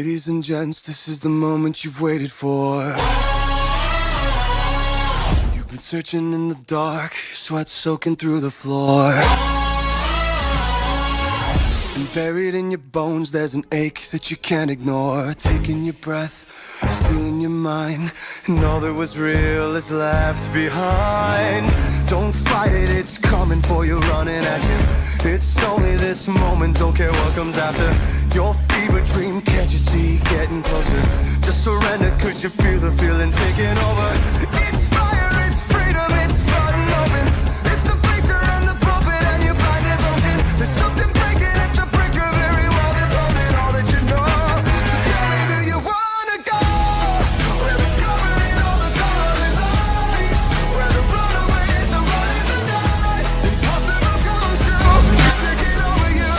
Ladies and gents, this is the moment you've waited for. You've been searching in the dark, your sweat soaking through the floor. And buried in your bones, there's an ache that you can't ignore. Taking your breath, stealing your mind, and all that was real is left behind. Don't fight it, it's coming for you, running at you. It's only this moment, don't care what comes after. Your fever dream, can't you see, getting closer. Just surrender, cause you feel the feeling taking over. It's fire, it's freedom, it's flooding open. It's the preacher and the pulpit and your blind devotion. There's something breaking at the brink of every wall that's holding all that you know. So tell me, do you wanna go where it's covering all the golden lights, where the runaways are running the night? Impossible comes true, it's taking over you.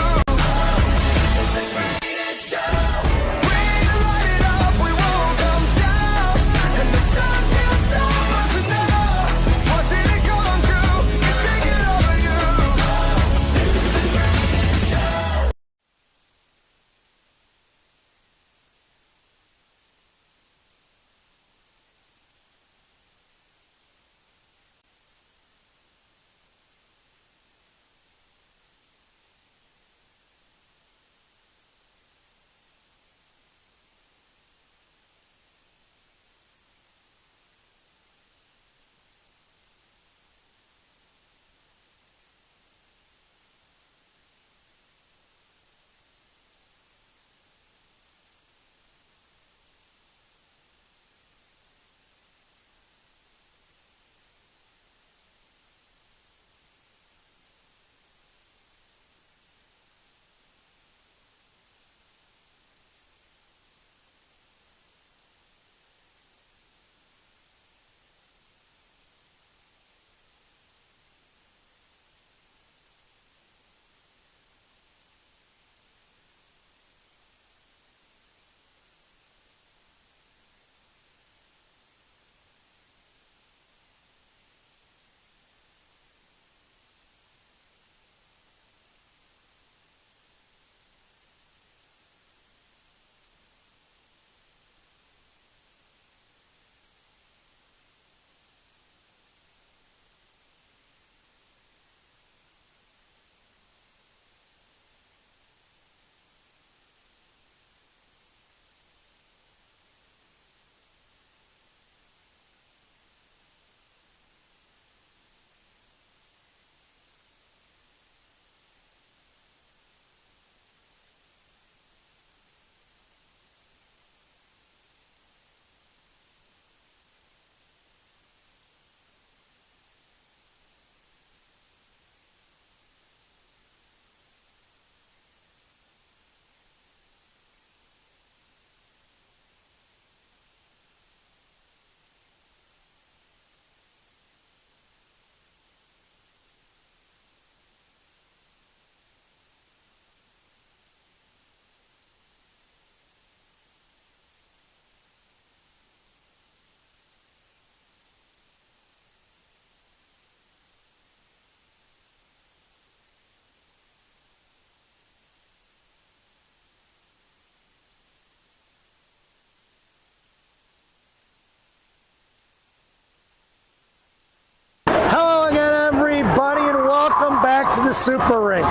To the Super Rink,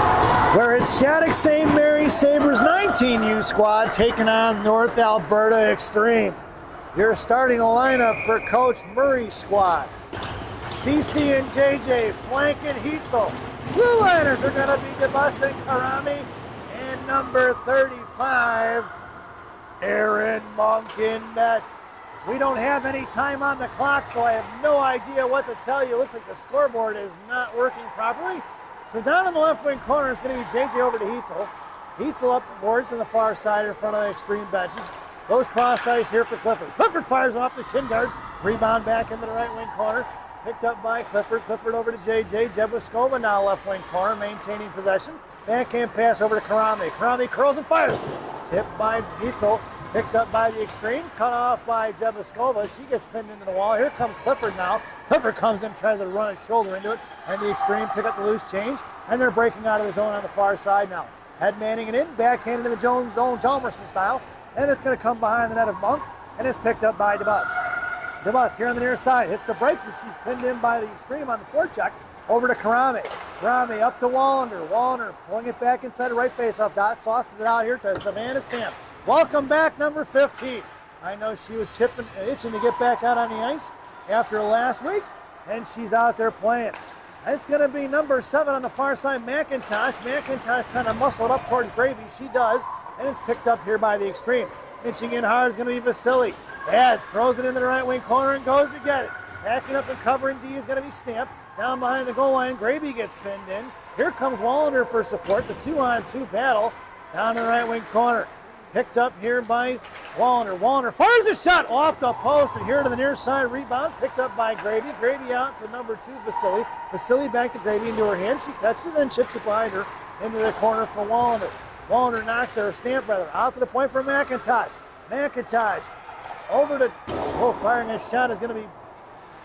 where it's Shattuck St. Mary Sabres 19U squad taking on North Alberta Extreme. Your starting lineup for Coach Murray's squad. CC and JJ flanking Heitzel. Blue Liners are going to be DeBus and Karami. And number 35, Aaron Monk in net. We don't have any time on the clock, so I have no idea what to tell you. Looks like the scoreboard is not working properly. So down in the left wing corner is going to be JJ over to Heitzel. Heitzel up the boards on the far side in front of the extreme benches. Goes cross ice here for Clifford. Clifford fires off the shin guards. Rebound back into the right wing corner. Picked up by Clifford. Clifford over to JJ. Jebuskova now left wing corner, maintaining possession. Backhand pass over to Karami. Karami curls and fires. Tipped by Heitzel. Picked up by the extreme, cut off by Jebuskova. She gets pinned into the wall. Here comes Clifford now. Clifford comes in, tries to run his shoulder into it, and the extreme pick up the loose change, and they're breaking out of the zone on the far side now. Head manning it in, backhand into the Jones zone, Jalmerson style. and it's going to come behind the net of Monk, and it's picked up by DeBus. DeBus here on the near side hits the brakes as she's pinned in by the extreme on the forecheck. Over to Karame. Karame up to Wallander. Wallander pulling it back inside the right faceoff dot. Sauces it out here to Savannah Stamp. Welcome back, number 15. I know she was itching to get back out on the ice after last week, and she's out there playing. It's going to be number 7 on the far side, McIntosh. McIntosh trying to muscle it up towards Gravy. She does, and it's picked up here by the extreme. Inching in hard is going to be Vasily. Adds, throws it into the right wing corner and goes to get it. Backing up and covering D is going to be Stamp. Down behind the goal line, Gravy gets pinned in. Here comes Wallander for support. The 2-on-2 battle down in the right wing corner. Picked up here by Wallander. Wallander fires a shot off the post, and here to the near side rebound. Picked up by Gravy. Gravy out to number 2, Vasily. Vasily back to Gravy into her hand. She catches it and chips it behind her into the corner for Wallander. Wallander knocks her Stamp brother out to the point for McIntosh. McIntosh over to, firing a shot is going to be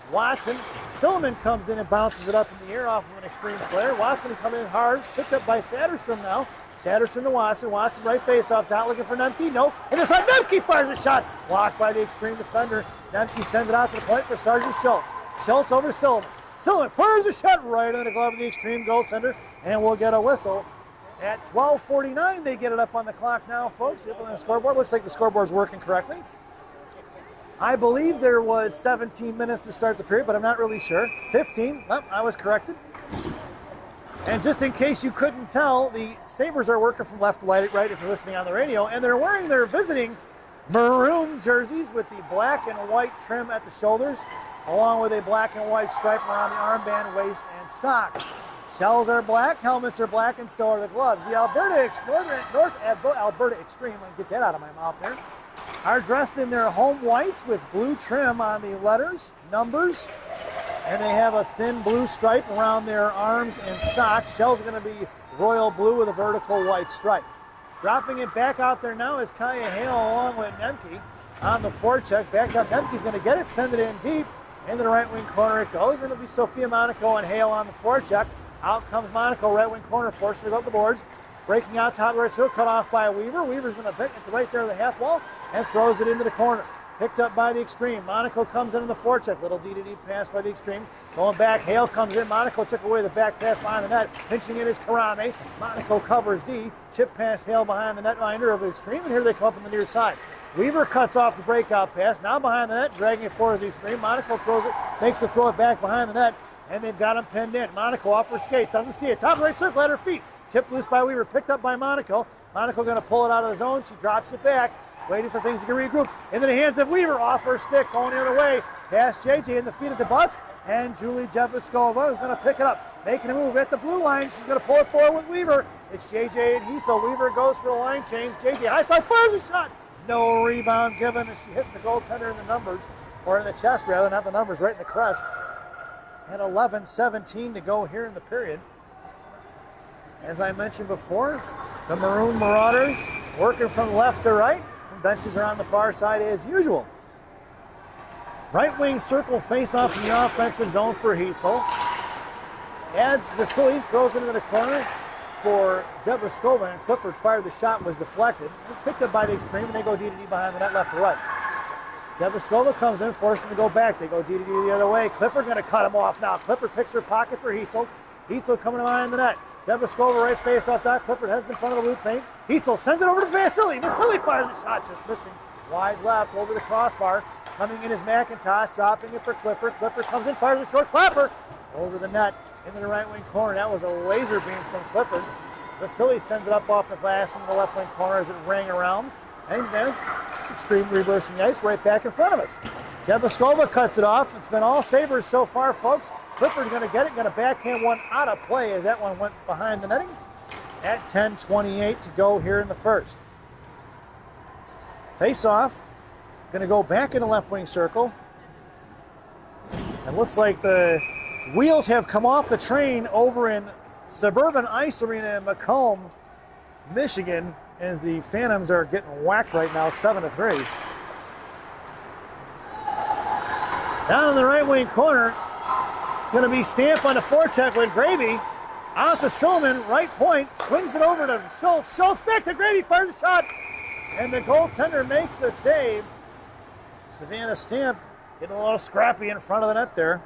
Watson. Silliman comes in and bounces it up in the air off of an extreme player. Watson coming in hard. It's picked up by Satterstrom now. Satterstrom to Watson. Watson right face off dot looking for Nemke. No. And this time Nemke fires a shot. Blocked by the extreme defender. Nemke sends it out to the point for Sergeant Schultz. Schultz over to Silliman. Silliman fires a shot right on the glove of the extreme goaltender. And we'll get a whistle. At 12:49, they get it up on the clock now, folks. Up on the scoreboard. Looks like the scoreboard's working correctly. I believe there was 17 minutes to start the period, but I'm not really sure. 15. Oh, I was corrected. And just in case you couldn't tell, the Sabres are working from left to right if you're listening on the radio, and they're wearing their visiting maroon jerseys with the black and white trim at the shoulders, along with a black and white stripe around the armband, waist, and socks. Shells are black, helmets are black, and so are the gloves. The North Alberta Extreme, I can get that out of my mouth there, are dressed in their home whites with blue trim on the letters, numbers, and they have a thin blue stripe around their arms and socks. Shells are going to be royal blue with a vertical white stripe. Dropping it back out there now is Kaya Hale along with Nemke on the forecheck. Back up, Nemke's going to get it, send it in deep. Into the right wing corner it goes, and it'll be Sophia Monaco and Hale on the forecheck. Out comes Monaco, right wing corner, forced to go up the boards. Breaking out top right field, cut off by Weaver. Weaver's going to pick it right there at the half wall and throws it into the corner. Picked up by the extreme. Monaco comes into the forecheck. Little D-to-D pass by the extreme. Going back, Hale comes in. Monaco took away the back pass behind the net. Pinching in is Karame. Monaco covers D. Chip past Hale behind the netminder of the extreme, and here they come up on the near side. Weaver cuts off the breakout pass. Now behind the net, dragging it forward the extreme. Monaco throws it, makes her throw it back behind the net, and they've got him pinned in. Monaco off her skates, doesn't see it. Top right circle at her feet. Tipped loose by Weaver, picked up by Monaco. Monaco going to pull it out of the zone. She drops it back, waiting for things to get regroup. Into the hands of Weaver, off her stick, going the other way. Past JJ in the feet of the bus, and Julie Jeviskova is going to pick it up. Making a move at the blue line. She's going to pull it forward with Weaver. It's JJ and Hitzel. Weaver goes for a line change. JJ high side fires a shot. No rebound given as she hits the goaltender in the numbers, or in the chest rather, not the numbers, right in the crest. And 11:17 to go here in the period. As I mentioned before, the Maroon Marauders working from left to right. The benches are on the far side as usual. Right wing circle face off in the offensive zone for Hitzel. Adds Vasily, throws it into the corner for Jeviskova, and Clifford fired the shot and was deflected. It's picked up by the extreme, and they go D-to-D behind the net left to right. Jeviskova comes in, forced them to go back. They go D-to-D the other way. Clifford going to cut him off now. Clifford picks her pocket for Hitzel. Hitzel coming behind the net. Jeviskova right face off dot. Clifford has it in front of the blue paint. Hitzel sends it over to Vasily. Vasily fires a shot, just missing wide left over the crossbar. Coming in is McIntosh, dropping it for Clifford. Clifford comes in, fires a short clapper over the net into the right wing corner. That was a laser beam from Clifford. Vasily sends it up off the glass into the left wing corner as it rang around. And then extreme reversing the ice right back in front of us. Jeviskova cuts it off. It's been all Sabres so far, folks. Clifford going to get it, going to backhand one out of play as that one went behind the netting. At 10:28 to go here in the first. Face off, going to go back in the left wing circle. It looks like the wheels have come off the train over in Suburban Ice Arena in Macomb, Michigan, as the Phantoms are getting whacked right now, 7-3. Down in the right wing corner, it's going to be Stamp on the forecheck with Gravy. Out to Silliman, right point, swings it over to Schultz. Schultz back to Gravy, fires a shot. And the goaltender makes the save. Savannah Stamp getting a little scrappy in front of the net there.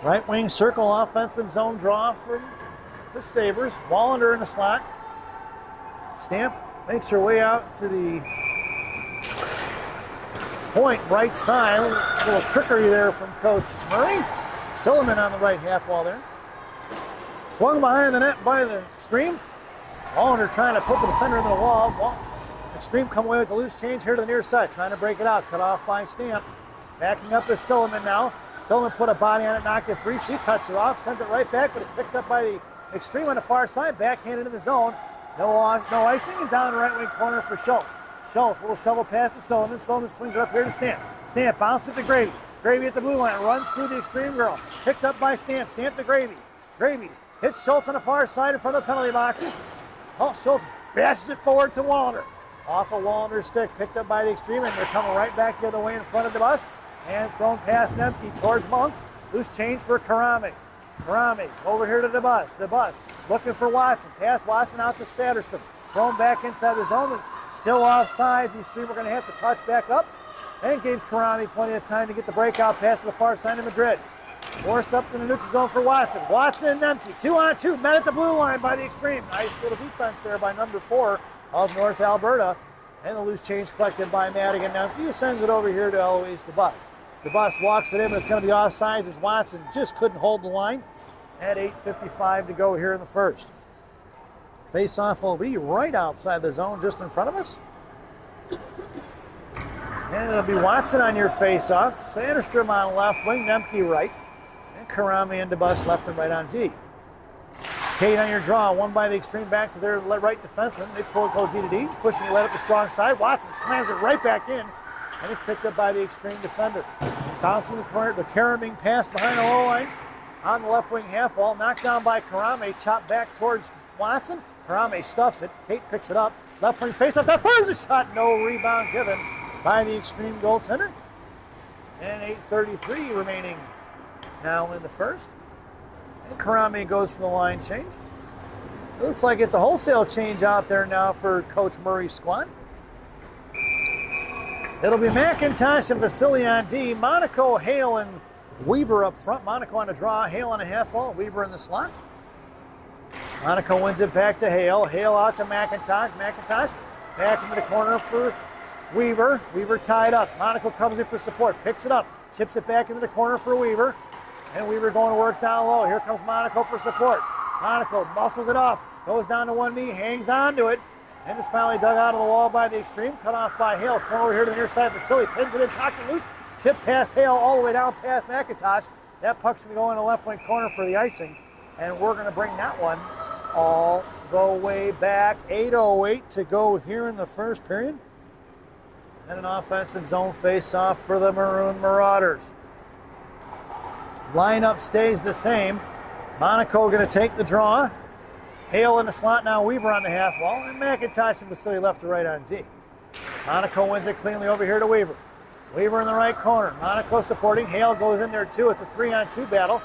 Right wing circle offensive zone draw from the Sabres. Wallander in the slot. Stamp makes her way out to the point right side. A little trickery there from Coach Murray. Silliman on the right half wall there. Swung behind the net by the Extreme. Wallander trying to put the defender into the wall. Extreme come away with the loose change here to the near side. Trying to break it out. Cut off by Stamp. Backing up is Silliman now. Silliman put a body on it, knocked it free. She cuts her off, sends it right back, but it's picked up by the Extreme on the far side. Backhanded in the zone. No icing, and down the right wing corner for Schultz. Schultz, little shovel pass to Silliman. Silliman swings it up here to Stamp. Stamp bounces to Gravy. Gravy at the blue line, runs through the Extreme girl. Picked up by Stamp. Stamp to Gravy. Gravy hits Schultz on the far side in front of the penalty boxes. Oh, Schultz bashes it forward to Wallander. Off of Wallander's stick, picked up by the Extreme, and they're coming right back the other way in front of the bus. And thrown past Nemke towards Monk. Loose change for Karame. Karame over here to the bus. The bus looking for Watson. Pass Watson out to Satterstrom. Thrown back inside the zone. Still offside. The Extreme are going to have to touch back up. And gives Karame plenty of time to get the breakout pass to the far side of Madrid. Forced up to the neutral zone for Watson. Watson and Nemke. 2-on-2. Met at the blue line by the Extreme. Nice little defense there by number 4 of North Alberta. And the loose change collected by Madigan. Nemke, who sends it over here to Eloise DeBus. DeBus walks it in, but it's going to be offsides as Watson just couldn't hold the line. At 8:55 to go here in the first. Face-off will be right outside the zone, just in front of us. And it'll be Watson on your face-off. Sanderstrom on left wing, Nemke right. And Karame and DeBus left and right on D. Kate on your draw, one by the Extreme back to their right defenseman. They pull D to D, pushing it, let up the strong side. Watson slams it right back in, and it's picked up by the Extreme defender. Bouncing the corner, the carrying pass behind the low line on the left wing half wall, knocked down by Karame, chopped back towards Watson. Karame stuffs it, Kate picks it up, left wing face off, that fires a shot, no rebound given by the Extreme goaltender. And 8:33 remaining now in the first. And Karame goes for the line change. It looks like it's a wholesale change out there now for Coach Murray's squad. It'll be McIntosh and Vasily on D, Monaco, Hale, and Weaver up front. Monaco on the draw, Hale on a half wall, Weaver in the slot. Monaco wins it back to Hale. Hale out to McIntosh. McIntosh back into the corner for Weaver. Weaver tied up. Monaco comes in for support, picks it up, chips it back into the corner for Weaver. And Weaver going to work down low. Here comes Monaco for support. Monaco muscles it off, goes down to one knee, hangs on to it, and it's finally dug out of the wall by the Extreme. Cut off by Hale. Swung over here to the near side. Vasily pins it in, talking loose. Chip past Hale all the way down past McIntosh. That puck's going to go in the left wing corner for the icing. And we're going to bring that one all the way back. 8:08 to go here in the first period. And an offensive zone face-off for the Maroon Marauders. Lineup stays the same. Monaco going to take the draw. Hale in the slot now, Weaver on the half wall, and McIntosh and Vasily left to right on D. Monaco wins it cleanly over here to Weaver. Weaver in the right corner. Monaco supporting. Hale goes in there too. It's a 3-on-2 battle.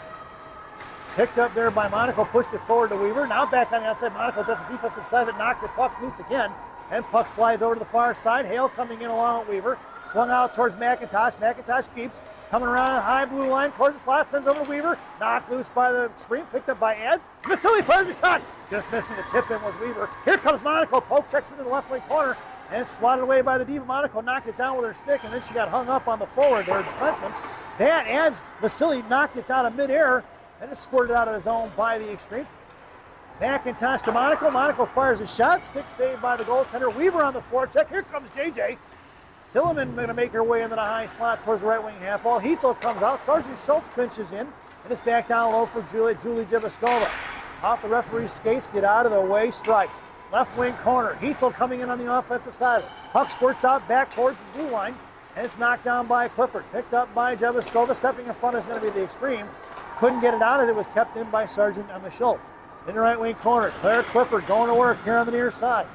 Picked up there by Monaco, pushed it forward to Weaver. Now back on the outside. Monaco does the defensive side of it, knocks it puck loose again, and puck slides over to the far side. Hale coming in along with Weaver. Swung out towards McIntosh. McIntosh keeps coming around the high blue line towards the slot, sends over to Weaver. Knocked loose by the Extreme, picked up by Ads. Vasily fires a shot. Just missing the tip in was Weaver. Here comes Monaco. Poke checks into the left wing corner, and it's swatted away by the Diva. Monaco knocked it down with her stick, and then she got hung up on the forward, their defenseman. That Ads, Vasily knocked it down in midair, and it's squirted out of the zone by the Extreme. McIntosh to Monaco. Monaco fires a shot. Stick saved by the goaltender. Weaver on the forecheck. Here comes JJ. Silliman going to make her way into the high slot towards the right wing half wall. Hietzel comes out. Sergeant Schultz pinches in, and it's back down low for Julie Jivaskova. Off the referee's skates, get out of the way, strikes. Left wing corner. Hietzel coming in on the offensive side. Puck squirts out back towards the blue line, and it's knocked down by Clifford. Picked up by Jivaskova. Stepping in front is going to be the Extreme. Couldn't get it out as it was kept in by Sergeant Emma Schultz. In the right wing corner, Claire Clifford going to work here on the near side.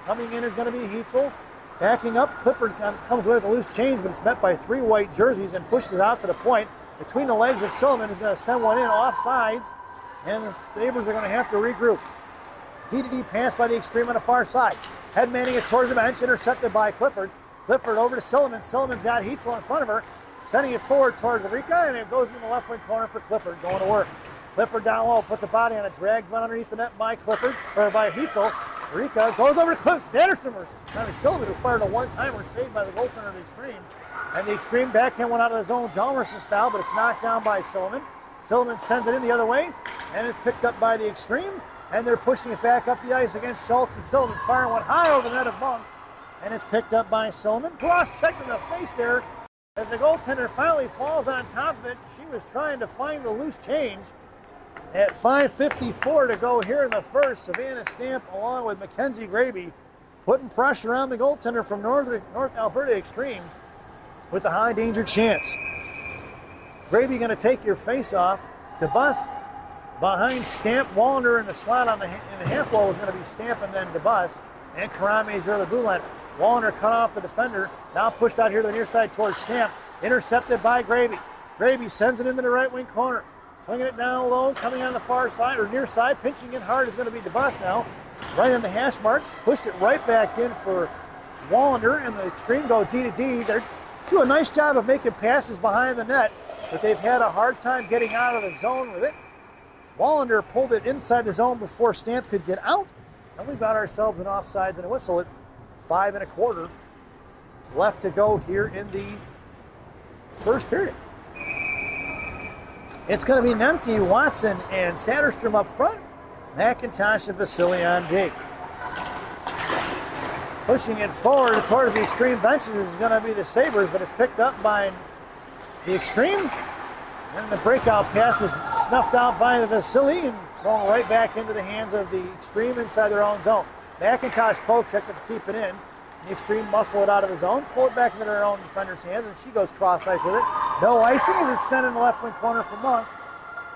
Coming in is going to be Hietzel. Backing up, Clifford comes away with a loose change, but it's met by 3 white jerseys and pushes it out to the point between the legs of Silliman, who's going to send one in off sides, and the Sabres are going to have to regroup. D pass by the extreme on the far side. Head manning it towards the bench, intercepted by Clifford. Clifford over to Silliman. Silliman's got Heitzel in front of her, sending it forward towards Rika, and it goes in the left wing corner for Clifford, going to work. Clifford down low, puts a body on a drag run underneath the net by Clifford, or by Heitzel. Rika goes over to Cliff. Sanderson, Silliman, who fired a one-timer saved by the goaltender of the extreme. And the extreme backhand went out of the zone, Jalmerson style, but it's knocked down by Silliman. Silliman sends it in the other way, and it's picked up by the extreme, and they're pushing it back up the ice against Schultz, and Silliman firing one high over the net of Monk, and it's picked up by Silliman. Cross-checked in the face there as the goaltender finally falls on top of it. She was trying to find the loose change. At 5:54 to go here in the first, Savannah Stamp along with Mackenzie Graby putting pressure on the goaltender from North Alberta Extreme with the high danger chance. Graby going to take your face off. DeBus behind Stamp. Wallander in the slot in the half wall was going to be Stamp and then DeBus. And Karame is the blue line. Wallander cut off the defender. Now pushed out here to the near side towards Stamp. Intercepted by Graby. Graby sends it into the right wing corner. Swinging it down low, coming on the far side or near side. Pinching in hard is going to be DeBus now. Right on the hash marks. Pushed it right back in for Wallander, and the extreme go D. They're doing a nice job of making passes behind the net, but they've had a hard time getting out of the zone with it. Wallander pulled it inside the zone before Stamp could get out, and we've got ourselves an offsides and a whistle at 5 1/4 left to go here in the first period. It's going to be Nemke, Watson, and Satterstrom up front. McIntosh and Vasily on D. Pushing it forward towards the extreme benches is going to be the Sabres, but it's picked up by the extreme. And the breakout pass was snuffed out by the Vasily and thrown right back into the hands of the extreme inside their own zone. McIntosh poke checked it to keep it in. The extreme muscle it out of the zone, pull it back into their own defender's hands, and she goes cross ice with it. No icing as it's sent in the left wing corner for Monk.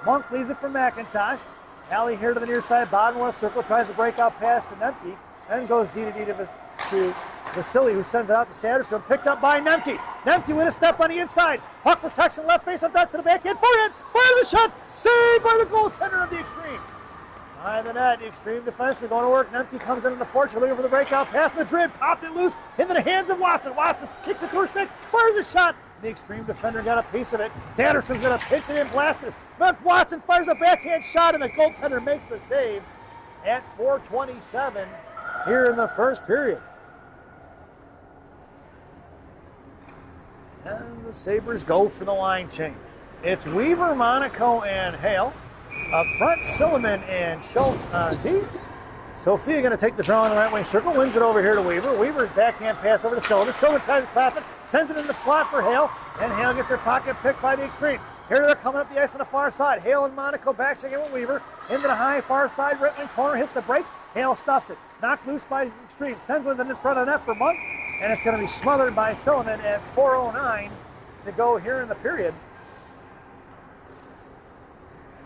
Monk leaves it for McIntosh. Alley here to the near side, bottom left circle, tries to break out pass to Nemke, and goes D to Vasily, who sends it out to Satterstrom, picked up by Nemke. Nemke with a step on the inside. Puck protection, left face of that to the backhand, forehand, fires a shot, saved by the goaltender of the extreme. Behind the net, the extreme defenseman going to work. Nemke comes in the fortune, looking for the breakout pass. Madrid popped it loose into the hands of Watson. Watson kicks it to her stick, fires a shot. The extreme defender got a piece of it. Sanderson's going to pinch it in, blast it. But Watson fires a backhand shot, and the goaltender makes the save at 4:27 here in the first period. And the Sabres go for the line change. It's Weaver, Monaco, and Hale. Up front, Silliman and Schultz on D. Sophia going to take the draw in the right wing circle, wins it over here to Weaver. Weaver's backhand pass over to Silliman. Silliman tries to clap it, sends it in the slot for Hale, and Hale gets her pocket picked by the extreme. Here they're coming up the ice on the far side. Hale and Monaco back checking with Weaver. Into the high far side, right wing corner, hits the brakes. Hale stuffs it. Knocked loose by the extreme. Sends one in front of the net for Monk, and it's going to be smothered by Silliman at 4:09 to go here in the period.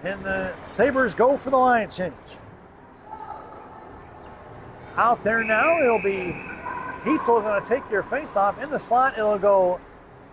And the Sabres go for the line change. Out there now, it'll be Heitzel going to take your face off. In the slot, it'll go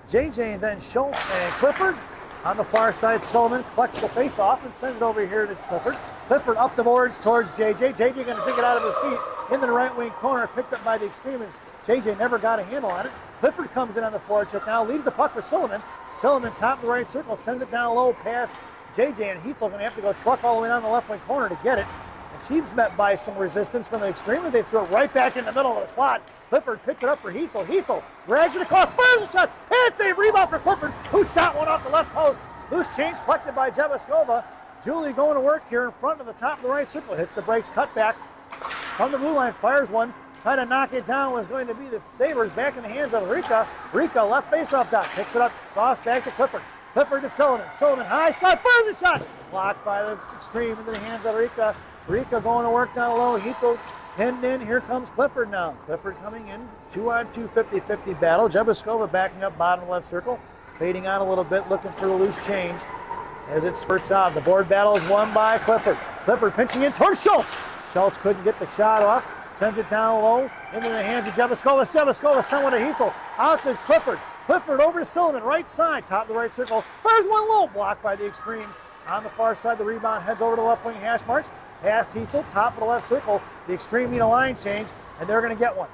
JJ and then Schultz and Clifford. On the far side, Silliman collects the face off and sends it over here to Clifford. Clifford up the boards towards JJ. JJ going to take it out of her feet into the right wing corner, picked up by the extremists. JJ never got a handle on it. Clifford comes in on the forward check now, leaves the puck for Silliman. Silliman top of the right circle, sends it down low past JJ, and Heitzel going to have to go truck all the way down the left wing corner to get it. And she's met by some resistance from the extreme, and they throw it right back in the middle of the slot. Clifford picks it up for Heitzel. Heitzel drags it across, fires a shot, pad save, rebound for Clifford, who shot one off the left post. Loose change collected by Jebaskova. Julie going to work here in front of the top of the right circle. Hits the brakes, cut back from the blue line, fires one. Try to knock it down was going to be the Sabres back in the hands of Rika. Rika left face-off dot, picks it up, sauce back to Clifford. Clifford to Silliman. Silliman high slot, fires a shot. Blocked by the extreme into the hands of Rika. Rika going to work down low. Heitzel pinned in. Here comes Clifford now. Clifford coming in. 2-on-2 50-50 battle. Jebaskova backing up bottom left circle. Fading out a little bit, looking for the loose change as it spurts out. The board battle is won by Clifford. Clifford pinching in towards Schultz. Schultz couldn't get the shot off. Sends it down low into the hands of Jebaskova. Jebaskova sent one to Heitzel. Out to Clifford. Clifford over to Silliman, right side, top of the right circle. Fires one low, blocked by the extreme. On the far side, the rebound heads over to the left wing hash marks. past Heetzel, top of the left circle. The Extreme need a line change, and they're going to get one.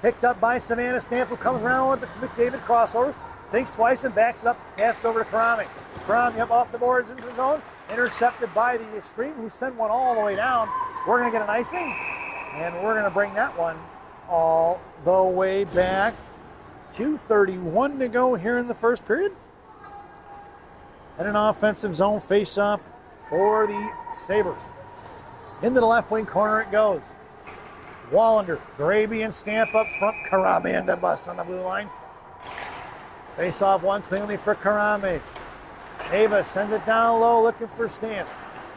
Picked up by Savannah Stamp, who comes around with the McDavid crossovers, thinks twice and backs it up, passes over to Karame. Karame up off the boards into the zone, intercepted by the Extreme, who sent one all the way down. We're going to get an icing, and we're going to bring that one all the way back. 2:31 to go here in the first period. And an offensive zone face-off for the Sabres. Into the left wing corner it goes. Wallander, Graby, and Stamp up front. Karame and DeBus on the blue line. Face off one cleanly for Karame. Ava sends it down low looking for Stamp.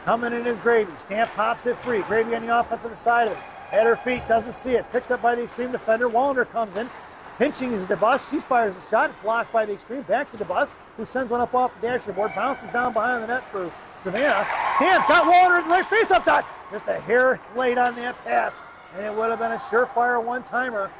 Coming in is Graby. Stamp pops it free. Graby on the offensive side of it. At her feet, doesn't see it. Picked up by the Extreme defender. Wallander comes in. Pinching is DeBus. She fires a shot. It's blocked by the Extreme. Back to DeBus, who sends one up off the dasher board. Bounces down behind the net for Savannah. Stamp got Wallander in the right face-off dot. Just a hair late on that pass. And it would have been a surefire one-timer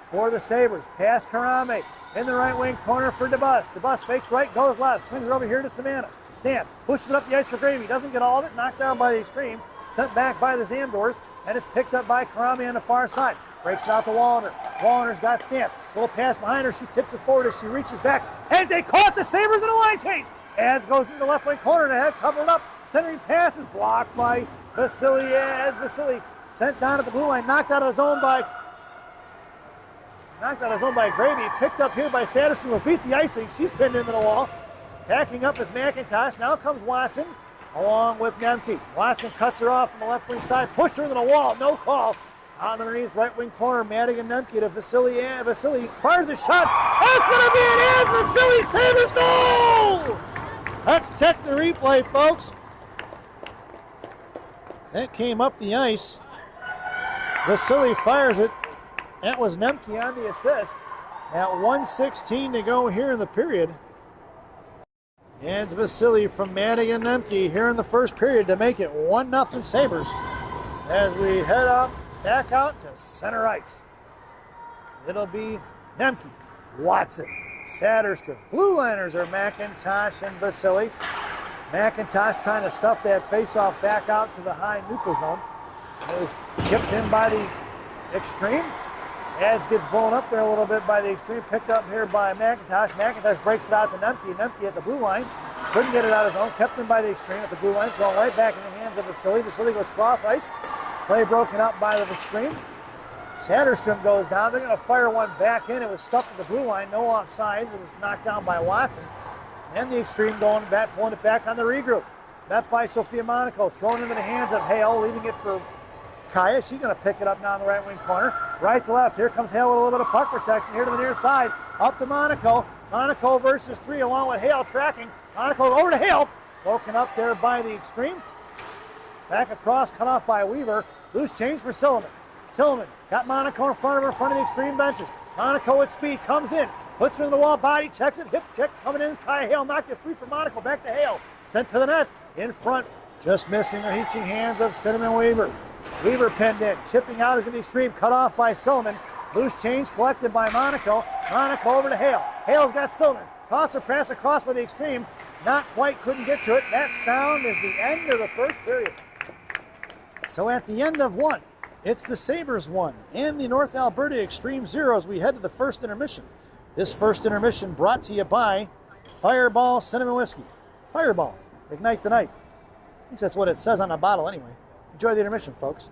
for the Sabres. Pass Karame in the right wing corner for DeBus. DeBus fakes right, goes left, swings it over here to Savannah. Stamp pushes it up the ice for Gravy. Doesn't get all of it. Knocked down by the Extreme. Sent back by the Zamdors. And it's picked up by Karame on the far side. Breaks it out to Wallander. Wallander's got Stamp. Little pass behind her. She tips it forward as she reaches back. And they caught the Sabres in a line change. Adds goes into the left wing corner to have covered up. Centering pass is blocked by Vasily. Adds Vasily. Sent down at the blue line, knocked out of the zone by Gravy. Picked up here by Satterstrom, who beat the icing. She's pinned into the wall. Backing up is McIntosh. Now comes Watson along with Nemke. Watson cuts her off on the left wing side, pushes her into the wall. No call. Out underneath right wing corner, Madigan Nemke to Vasily. Vasily fires a shot. That's going to be it. Is Vasily Sabres goal. Let's check the replay, folks. That came up the ice. Vasily fires it. That was Nemke on the assist. At 1:16 to go here in the period. And it's Vasily from Madigan Nemke here in the first period to make it 1-0 Sabres as we head up back out to center ice. It'll be Nemke, Watson, Satterstrom. Blue liners are McIntosh and Vasily. McIntosh trying to stuff that face-off back out to the high neutral zone. It was chipped in by the Extreme. Ads gets blown up there a little bit by the Extreme. Picked up here by McIntosh. McIntosh breaks it out to Nemke. Nemke at the blue line. Couldn't get it out of his own. Kept in by the Extreme at the blue line. Thrown right back in the hands of Vasily. Vasily goes cross ice. Play broken up by the Extreme. Satterstrom goes down. They're going to fire one back in. It was stuffed at the blue line. No offsides. It was knocked down by Watson. And the Extreme going back, pulling it back on the regroup. Met by Sophia Monaco. Thrown into the hands of Hale, leaving it for Kaya. She's going to pick it up now in the right wing corner. Right to left. Here comes Hale with a little bit of puck protection. Here to the near side. Up to Monaco. Monaco versus 3 along with Hale tracking. Monaco over to Hale. Broken up there by the Extreme. Back across, cut off by Weaver. Loose change for Silliman. Silliman got Monaco in front of her, in front of the Extreme benches. Monaco at speed, comes in. Puts her in the wall, body checks it, hip check. Coming in is Kaya Hale. Knocked it free for Monaco. Back to Hale. Sent to the net. In front. Just missing the reaching hands of Cinnamon Weaver. Weaver pinned in. Chipping out is going to be Extreme. Cut off by Silliman. Loose change collected by Monaco. Monaco over to Hale. Hale's got Silliman. Toss or pass across by the Extreme. Not quite, couldn't get to it. That sound is the end of the first period. So at the end of one, it's the Sabres 1 and the North Alberta Extreme 0 as we head to the first intermission. This first intermission brought to you by Fireball Cinnamon Whiskey. Fireball, ignite the night. I think that's what it says on the bottle anyway. Enjoy the intermission, folks.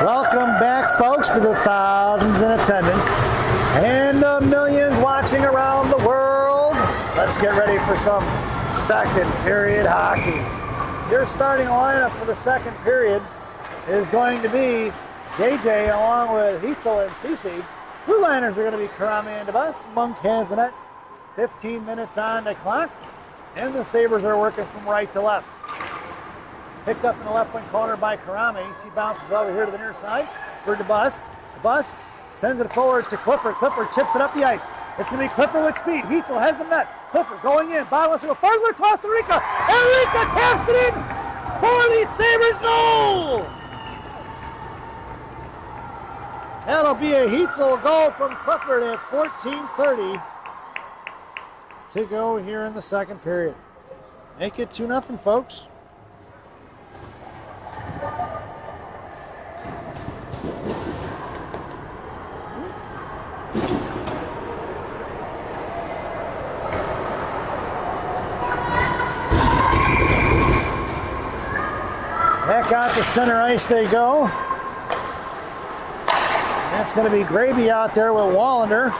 Welcome back, folks, for the thousands in attendance and the millions watching around the world. Let's get ready for some second period hockey. Your starting lineup for the second period is going to be JJ along with Heitzel and Cece. Blue liners are going to be Karame and DeBus. Monk has the net. 15 minutes on the clock. And the Sabres are working from right to left. Picked up in the left wing corner by Karame. She bounces over here to the near side for DeBus. DeBus sends it forward to Clifford. Clifford chips it up the ice. It's going to be Clifford with speed. Heitzel has the net. Clifford going in. Bottom wants to go. Forsberg across to Rika. And Rika taps it in for the Sabres goal. That'll be a Heitzel goal from Clifford at 14:30 to go here in the second period. Make it 2-0, folks. Back out to center ice they go. That's going to be Gravy out there with Wallander.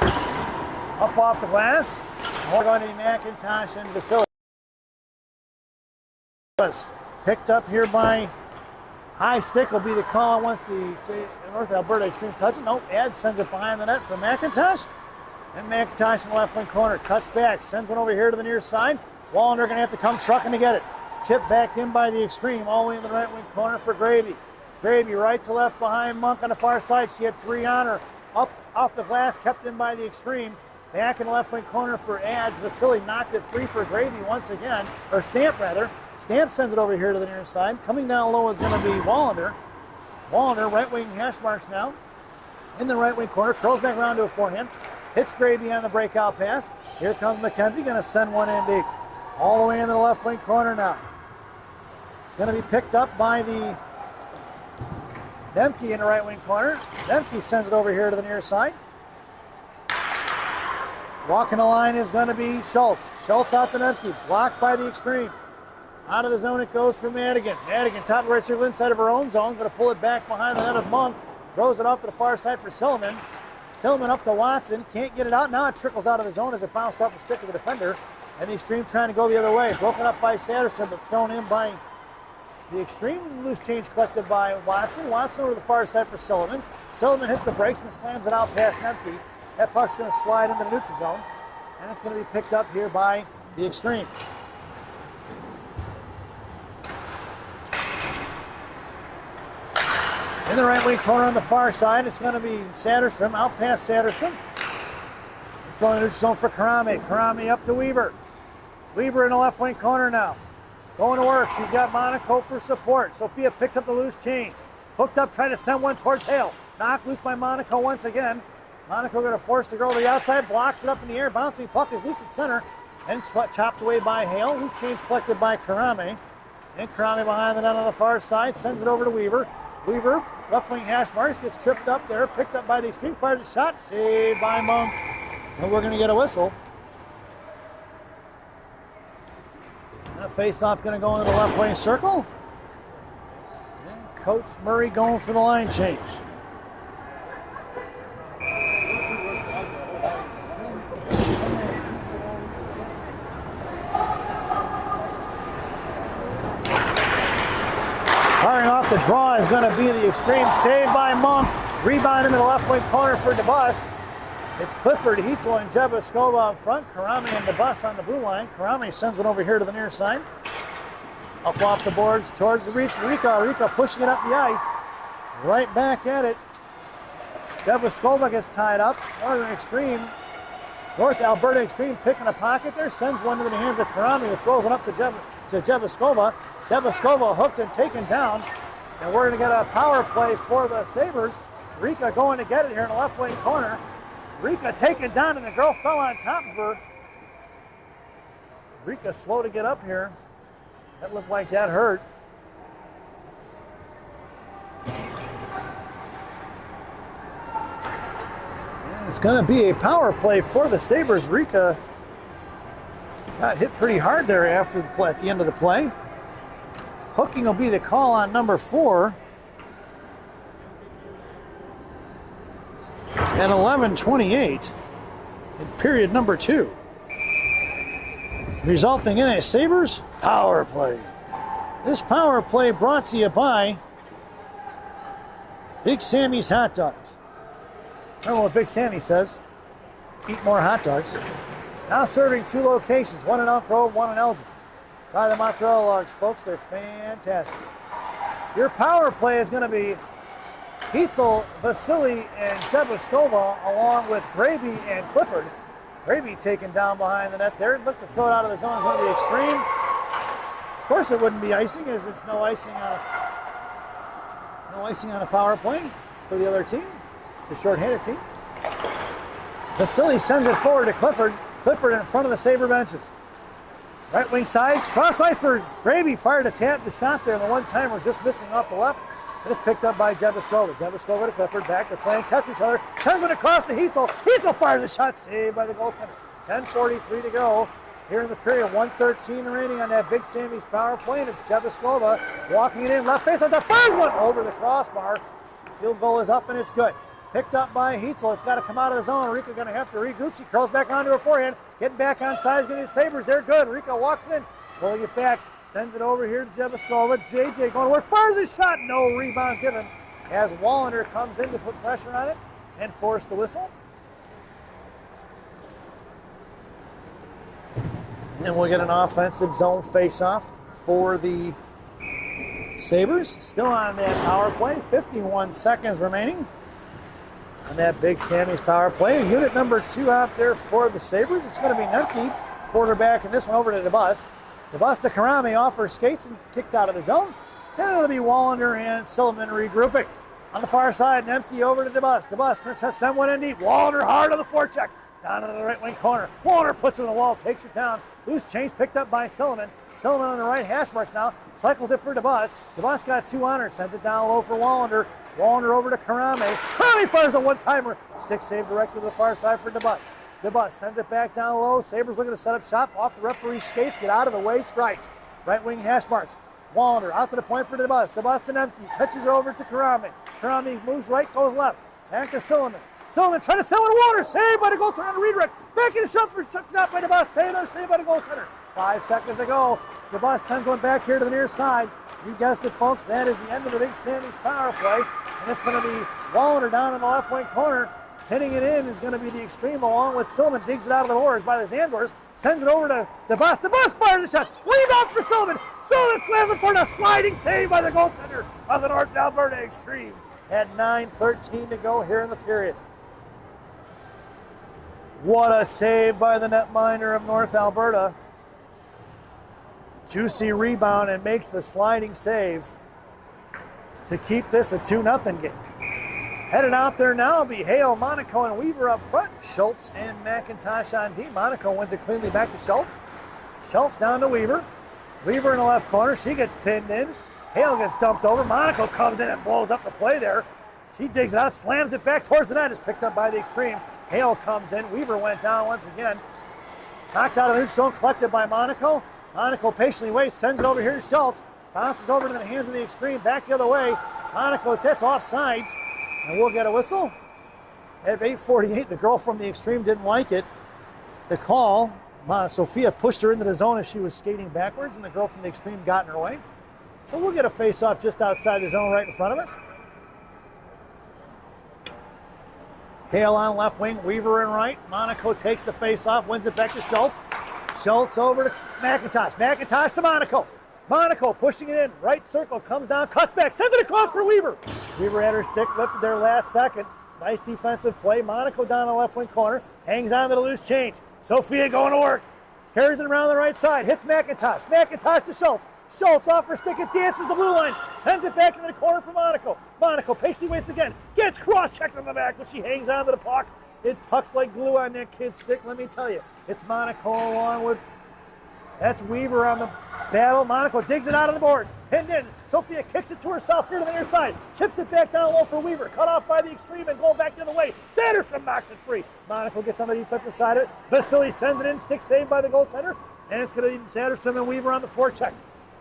Up off the glass. We're going to be McIntosh and Vasily. Picked up here by high stick will be the call once the North Alberta Extreme touch it. Nope, Ed sends it behind the net for McIntosh. And McIntosh in the left wing corner cuts back, sends one over here to the near side. Wallander going to have to come trucking to get it. Chip back in by the Extreme, all the way in the right wing corner for Gravy. Gravy right to left behind Monk on the far side. She had 3 on her. Up off the glass, kept in by the Extreme. Back in the left wing corner for Ads. Vasily knocked it free for Gravy once again, or Stamp rather. Stamp sends it over here to the near side. Coming down low is going to be Wallander. Wallander, right wing hash marks now. In the right wing corner, curls back around to a forehand. Hits Gravy on the breakout pass. Here comes McKenzie, going to send one in deep. All the way into the left wing corner now. It's going to be picked up by the Demke in the right wing corner. Demke sends it over here to the near side. Walking the line is going to be Schultz. Schultz out to Demke, blocked by the Extreme. Out of the zone it goes for Madigan. Madigan, top of the right circle inside of her own zone. Going to pull it back behind the net of Monk. Throws it off to the far side for Silliman. Silliman up to Watson. Can't get it out. Now it trickles out of the zone as it bounced off the stick of the defender. And the Extreme trying to go the other way. Broken up by Sanderson, but thrown in by the Extreme. Loose change collected by Watson. Watson over to the far side for Silliman. Silliman hits the brakes and slams it out past Nemke. That puck's going to slide into the neutral zone. And it's going to be picked up here by the Extreme. In the right wing corner on the far side, it's going to be Satterstrom, out past Satterstrom. Throwing the neutral zone for Karame. Karame up to Weaver. Weaver in the left wing corner now. Going to work. She's got Monaco for support. Sophia picks up the loose change. Hooked up, trying to send one towards Hale. Knocked loose by Monaco once again. Monaco going to force the girl to the outside, blocks it up in the air. Bouncing puck is loose at center. And chopped away by Hale. Loose change collected by Karame. And Karame behind the net on the far side. Sends it over to Weaver. Weaver, left wing hash marks, gets tripped up there. Picked up by the Extreme. Fires a shot. Saved by Monk. And we're going to get a whistle. And a face-off going to go into the left wing circle. And Coach Murray going for the line change. Firing off the draw is going to be the Extreme. Saved by Monk. Rebound into the left wing corner for DeBus. It's Clifford, Heitzel, and Jebuskova up front. Karame and DeBus on the blue line. Karame sends one over here to the near side. Up off the boards towards the Rika. Rika pushing it up the ice. Right back at it. Jebuskova gets tied up. North Alberta Extreme picking a pocket there. Sends one into the hands of Karame, who throws it up to Jebuskova. Jebuskova hooked and taken down. And we're going to get a power play for the Sabres. Rika going to get it here in the left wing corner. Rika taken down, and the girl fell on top of her. Rika slow to get up here. That looked like that hurt. And it's going to be a power play for the Sabres. Rika got hit pretty hard there after the play, at the end of the play. Hooking will be the call on number 4. at 11:28 in period number 2, resulting in a Sabres power play. This power play brought to you by Big Sammy's Hot Dogs. Remember what Big Sammy says, eat more hot dogs. Now serving 2 locations, one in Elk Grove, one in Elgin. Try the mozzarella logs, folks, they're fantastic. Your power play is going to be Heitzel, Vasily, and Jebuskova, along with Graby and Clifford. Graby taken down behind the net there. Look, to throw it out of the zone is going to be extreme. Of course it wouldn't be icing, as it's no icing on a power play for the other team, the shorthanded team. Vasily sends it forward to Clifford. Clifford in front of the Sabre benches. Right wing side, cross ice for Graby, fired a tap, the shot there, and the one-timer just missing off the left. And it's picked up by Jebuskova. Jebuskova to Clifford, back, they're playing catch each other. Sends it across to Heitzel. Heitzel fires a shot, saved by the goaltender. 10:43 to go here in the period. 1:13 remaining on that Big Sammy's power play, and it's Jebuskova walking it in, left face, the fires one over the crossbar. Field goal is up, and it's good. Picked up by Heitzel. It's got to come out of the zone. Rika going to have to regroup. She curls back onto her forehand. Getting back on sides, getting the Sabres. They're good. Rika walks it in. Pulling it back. Sends it over here to Jebuskova. JJ going to work. Fires a shot. No rebound given as Wallander comes in to put pressure on it and force the whistle. And we'll get an offensive zone face-off for the Sabres. Still on that power play. 51 seconds remaining on that Big Sammy's power play. Unit number 2 out there for the Sabres. It's going to be Nemke, quarterback, and this one over to DeBus. DeBus to Karame, off her skates and kicked out of the zone. Then it'll be Wallander and Silliman regrouping. On the far side, Nemke over to DeBus. DeBus turns SSM one in deep. Wallander hard on the forecheck. Down to the right wing corner. Wallander puts it on the wall, takes it down. Loose change picked up by Silliman. Silliman on the right hash marks now. Cycles it for DeBus. DeBus got 2 on her. Sends it down low for Wallander. Wallander over to Karame. Karame fires a one-timer. Stick save directly to the far side for DeBus. DeBus sends it back down low. Sabres looking to set up shop off the referee's skates. Get out of the way. Stripes. Right wing hash marks. Wallander out to the point for DeBus. DeBus to Nemke. Touches her over to Karame. Karame moves right, goes left. Back to Silliman. Silliman trying to sell in water. Saved by the goaltender on the redirect. Back in the shot for shot by DeBus. Saved by the goaltender. 5 seconds to go. DeBus sends one back here to the near side. You guessed it, folks. That is the end of the Big Sammy's power play. And it's going to be Wallander down in the left wing corner. Hitting it in is going to be the extreme, along with Silliman. Digs it out of the boards by the Zandors. Sends it over to DeBus. DeBus fires a shot. Rebound for Silliman. Silliman slams it for a sliding save by the goaltender of the North Alberta Extreme. At 9:13 to go here in the period. What a save by the netminder of North Alberta. Juicy rebound and makes the sliding save to keep this a 2-0 game. Headed out there now will be Hale, Monaco, and Weaver up front. Schultz and McIntosh on D. Monaco wins it cleanly back to Schultz. Schultz down to Weaver. Weaver in the left corner. She gets pinned in. Hale gets dumped over. Monaco comes in and blows up the play there. She digs it out, slams it back towards the net. Is picked up by the Extreme. Hale comes in. Weaver went down once again. Knocked out of the neutral zone, collected by Monaco. Monaco patiently waits, sends it over here to Schultz. Bounces over to the hands of the Extreme, back the other way. Monaco, that's offsides. And we'll get a whistle. At 8:48, the girl from the Extreme didn't like it. The call, Sophia pushed her into the zone as she was skating backwards, and the girl from the Extreme got in her way. So we'll get a face-off just outside the zone right in front of us. Hale on left wing, Weaver in right. Monaco takes the face-off, wins it back to Schultz. Schultz over to McIntosh. McIntosh to Monaco. Monaco pushing it in. Right circle, comes down, cuts back, sends it across for Weaver. Weaver had her stick lifted there last second. Nice defensive play. Monaco down the left wing corner. Hangs on to the loose change. Sophia going to work. Carries it around the right side. Hits McIntosh. McIntosh to Schultz. Schultz off her stick and dances the blue line. Sends it back into the corner for Monaco. Monaco patiently waits again. Gets cross-checked from the back, but she hangs on to the puck. It pucks like glue on that kid's stick, let me tell you. It's Monaco along with, that's Weaver on the battle. Monaco digs it out of the boards. Pinned in. Sophia kicks it to herself here to the near side. Chips it back down low for Weaver. Cut off by the Extreme and going back the other way. Sanderstrom knocks it free. Monaco gets on the defensive side of it. Vasily sends it in. Stick saved by the goaltender. And it's going to be Sanderstrom and Weaver on the forecheck.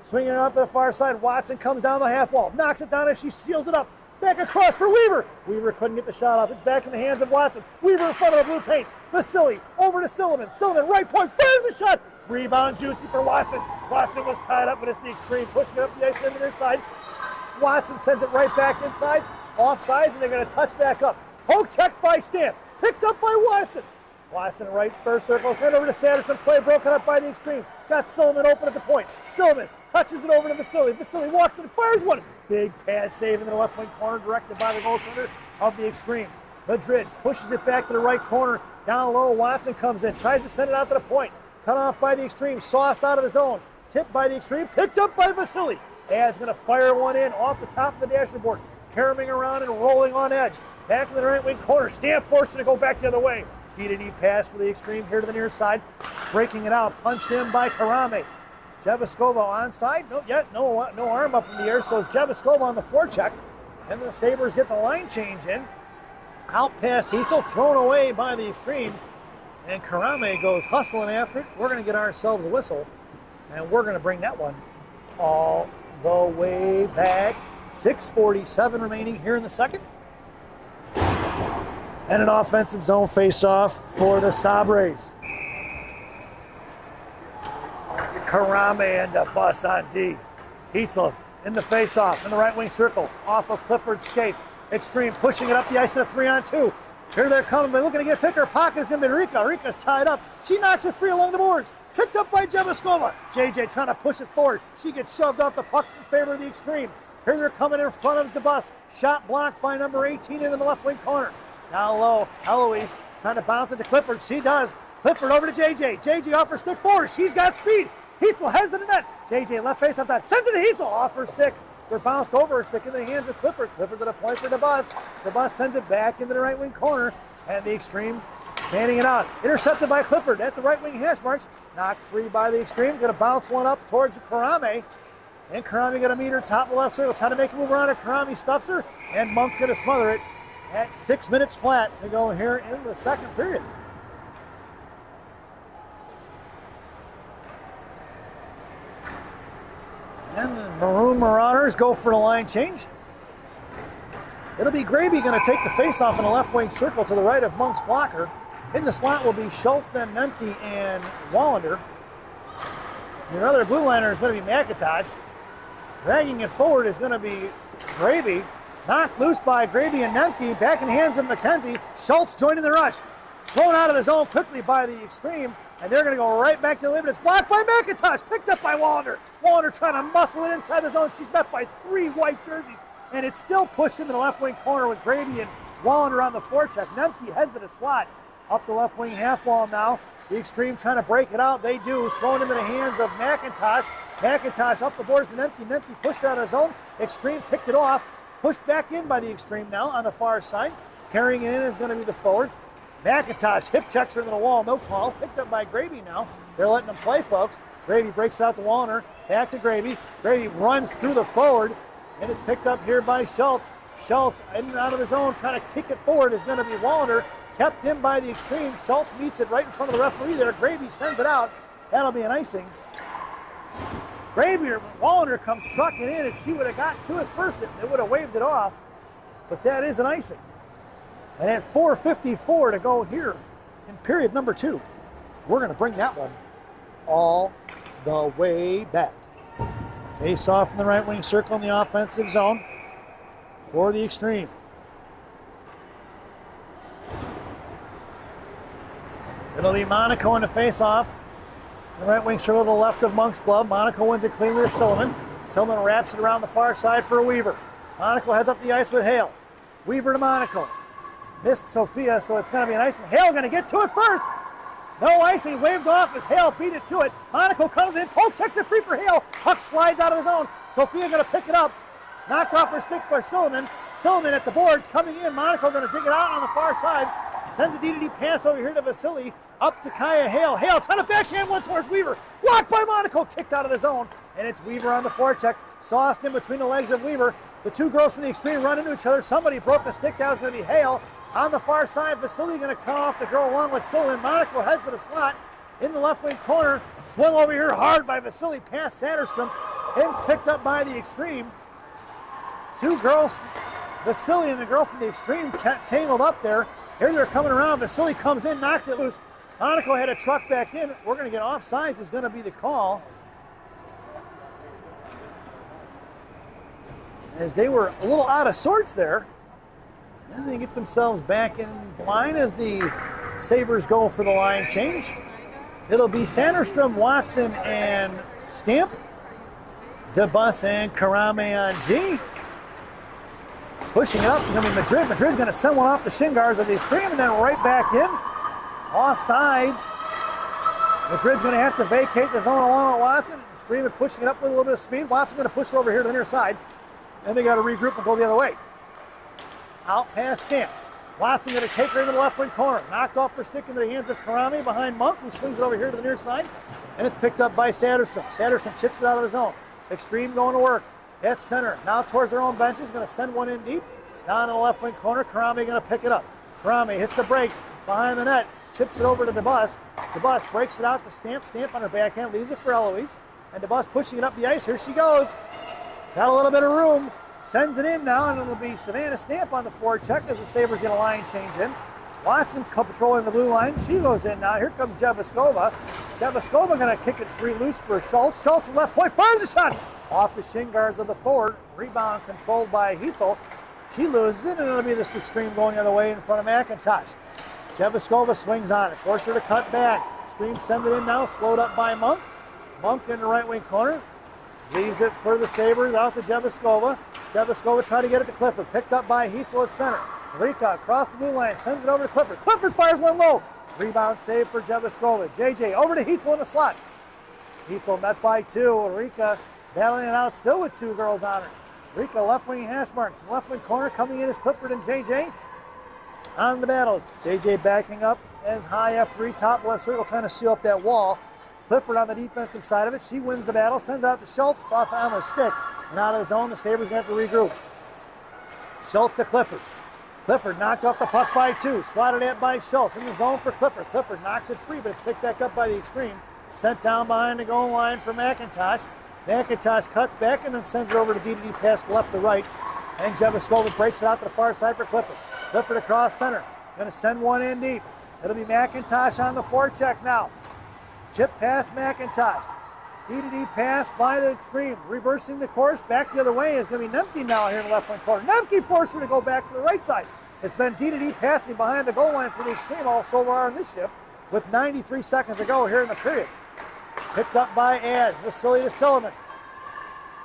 Swinging it off to the far side. Watson comes down the half wall. Knocks it down as she seals it up. back across for Weaver. Weaver couldn't get the shot off. It's back in the hands of Watson. Weaver in front of the blue paint. Vasily over to Silliman. Silliman, right point, fires a shot. Rebound juicy for Watson. Watson was tied up, but it's the extreme, pushing it up the ice on the near side. Watson sends it right back inside. Offsides, and they're going to touch back up. Poke check by Stamp. Picked up by Watson. Watson right first circle, turned over to Sanderson, play broken up by the extreme. Got Silliman open at the point. Silliman touches it over to Vasily. Vasily walks in and fires one. Big pad save in the left wing corner, directed by the goaltender of the extreme. Madrid pushes it back to the right corner. Down low, Watson comes in, tries to send it out to the point. Cut off by the extreme, sauced out of the zone. Tipped by the extreme, picked up by Vasily. Ad's going to fire one in off the top of the dashboard. Caroming around and rolling on edge. Back in the right wing corner. Stamp forced to go back the other way. D-to-D pass for the extreme here to the near side. Breaking it out. Punched in by Karame. Jeviskova onside. No arm up in the air. So it's Jeviskova on the forecheck. And the Sabres get the line change in. Out past Heitzel. Thrown away by the extreme. And Karame goes hustling after it. We're going to get ourselves a whistle. And we're going to bring that one all the way back. 6:47 remaining here in the second. And an offensive zone face-off for the Sabres. Karame and a bus on D. Heitzel in the face-off in the right wing circle. Off of Clifford's skates. Extreme pushing it up the ice in a 3-on-2. Here they're coming, but looking to get picker. Pocket is going to be Rika. Rika's tied up. She knocks it free along the boards. Picked up by Jeviskova. JJ trying to push it forward. She gets shoved off the puck in favor of the extreme. Here they're coming in front of the bus. Shot blocked by number 18 in the left wing corner. Down low, Eloise trying to bounce it to Clifford. She does. Clifford over to JJ. JJ off her stick forward. She's got speed. Heitzel has it in net. JJ left face off that. Sends it to Heitzel off her stick. They're bounced over her stick into the hands of Clifford. Clifford to the point for the bus. The bus sends it back into the right wing corner. And the extreme fanning it out. Intercepted by Clifford at the right wing hash marks. Knocked free by the extreme. Going to bounce one up towards Karame. And Karame going to meet her top of the left circle. Trying to make a move around her. Karame stuffs her. And Monk going to smother it. At 6 minutes flat to go here in the second period. And the Maroon Marauders go for the line change. It'll be Graby going to take the face-off in the left wing circle to the right of Monk's blocker. In the slot will be Schultz, then Nemke, and Wallander. Your other blue liner is going to be McIntosh. Dragging it forward is going to be Graby. Knocked loose by Graby and Nemke. Back in hands of McKenzie. Schultz joining the rush. Thrown out of the zone quickly by the extreme. And they're going to go right back to the limit. It's blocked by McIntosh. Picked up by Wallander. Wallander trying to muscle it inside the zone. She's met by 3 white jerseys. And it's still pushed into the left wing corner with Graby and Wallander on the forecheck. Nemke heads to the slot. Up the left wing half wall now. The extreme trying to break it out. They do. Thrown into the hands of McIntosh. McIntosh up the boards to Nemke. Nemke pushed out of the zone. Extreme picked it off. Pushed back in by the extreme now on the far side. Carrying it in is going to be the forward. McIntosh hip checks her into the wall. No call. Picked up by Graby now. They're letting them play, folks. Graby breaks out to Wallander. Back to Graby. Graby runs through the forward. And it's picked up here by Schultz. Schultz in and out of the zone trying to kick it forward is going to be Wallander. Kept in by the extreme. Schultz meets it right in front of the referee there. Graby sends it out. That'll be an icing. Graby or Wallander comes trucking in. If she would have got to it first, it would have waved it off. But that is an icing. And at 4:54 to go here in period number 2, we're going to bring that one all the way back. Face off in the right wing circle in the offensive zone for the extreme. It'll be Monaco in the face off. The right wing circle to the left of Monk's glove. Monaco wins it cleanly to Silliman. Silliman wraps it around the far side for Weaver. Monaco heads up the ice with Hale. Weaver to Monaco. Missed Sophia, so it's going to be an icing. Hale going to get to it first. No icing, waved off as Hale beat it to it. Monaco comes in, poke checks it free for Hale. Puck slides out of the zone. Sophia going to pick it up. Knocked off her stick by Silliman. Silliman at the boards coming in. Monaco going to dig it out on the far side. Sends a D-to-D pass over here to Vasily. Up to Kaya Hale. Hale trying to backhand one towards Weaver. Blocked by Monaco. Kicked out of the zone. And it's Weaver on the forecheck. Sauced in between the legs of Weaver. The two girls from the extreme run into each other. Somebody broke the stick. That was going to be Hale. On the far side, Vasily going to cut off the girl along with Silliman. Monaco heads to the slot in the left wing corner. Swung over here hard by Vasily past Satterstrom. And picked up by the extreme. Two girls Vasily and the girl from the Extreme tangled up there. Here they're coming around. Vasily comes in, knocks it loose. Monaco had a truck back in. We're going to get offsides is going to be the call. As they were a little out of sorts there. And they get themselves back in line as the Sabres go for the line change. It'll be Sanderstrom, Watson, and Stamp. DeBus and Karame on D. Pushing it up, going to be Madrid. Madrid's going to send one off the shin guards of the Extreme and then right back in. Offsides. Madrid's going to have to vacate the zone along with Watson. Extreme is pushing it up with a little bit of speed. Watson going to push it over here to the near side. Then they got to regroup and go the other way. Out past Stamp. Watson going to take her into the left wing corner. Knocked off her stick into the hands of Karame behind Monk, who swings it over here to the near side. And it's picked up by Sanderstrom. Sanderstrom chips it out of the zone. Extreme going to work. At center. Now towards their own benches. Going to send one in deep. Down in the left wing corner. Karame going to pick it up. Karame hits the brakes behind the net. Chips it over to DeBus. DeBus breaks it out to Stamp. Stamp on her backhand. Leaves it for Eloise. And DeBus pushing it up the ice. Here she goes. Got a little bit of room. Sends it in now, and it'll be Savannah Stamp on the forecheck as the Sabres get a line change in. Watson patrolling the blue line. She goes in now. Here comes Jeviskova. Jeviskova going to kick it free loose for Schultz. Schultz from left point fires a shot off the shin guards of the forward. Rebound controlled by Heitzel. She loses it, and it'll be this Extreme going the other way in front of McIntosh. Jeviskova swings on it. Force her to cut back. Extreme send it in now. Slowed up by Monk. Monk in the right wing corner. Leaves it for the Sabres out to Jeviskova. Jeviskova trying to get it to Clifford. Picked up by Heitzel at center. Rika across the blue line. Sends it over to Clifford. Clifford fires one low. Rebound save for Jeviskova. JJ over to Heitzel in the slot. Heitzel met by two. Rika battling it out still with two girls on her. Rika left wing hash marks. Left wing corner coming in is Clifford and JJ on the battle. JJ backing up as high F3 top left circle trying to seal up that wall. Clifford on the defensive side of it. She wins the battle. Sends out to Schultz. It's off Emma's stick. And out of the zone, the Sabres going to have to regroup. Schultz to Clifford. Clifford knocked off the puck by two. Swatted at by Schultz. In the zone for Clifford. Clifford knocks it free, but it's picked back up by the Extreme. Sent down behind the goal line for McIntosh. McIntosh cuts back and then sends it over to D pass left to right. And Jeviskova breaks it out to the far side for Clifford. Clifford across center. Going to send one in deep. It'll be McIntosh on the forecheck now. Chip past McIntosh. D pass by the Extreme. Reversing the course back the other way is going to be Nemke now here in the left wing corner. Nemke forced her to go back to the right side. It's been D passing behind the goal line for the Extreme all so far in this shift with 93 seconds to go here in the period. Picked up by Ads. Vasily to Silliman.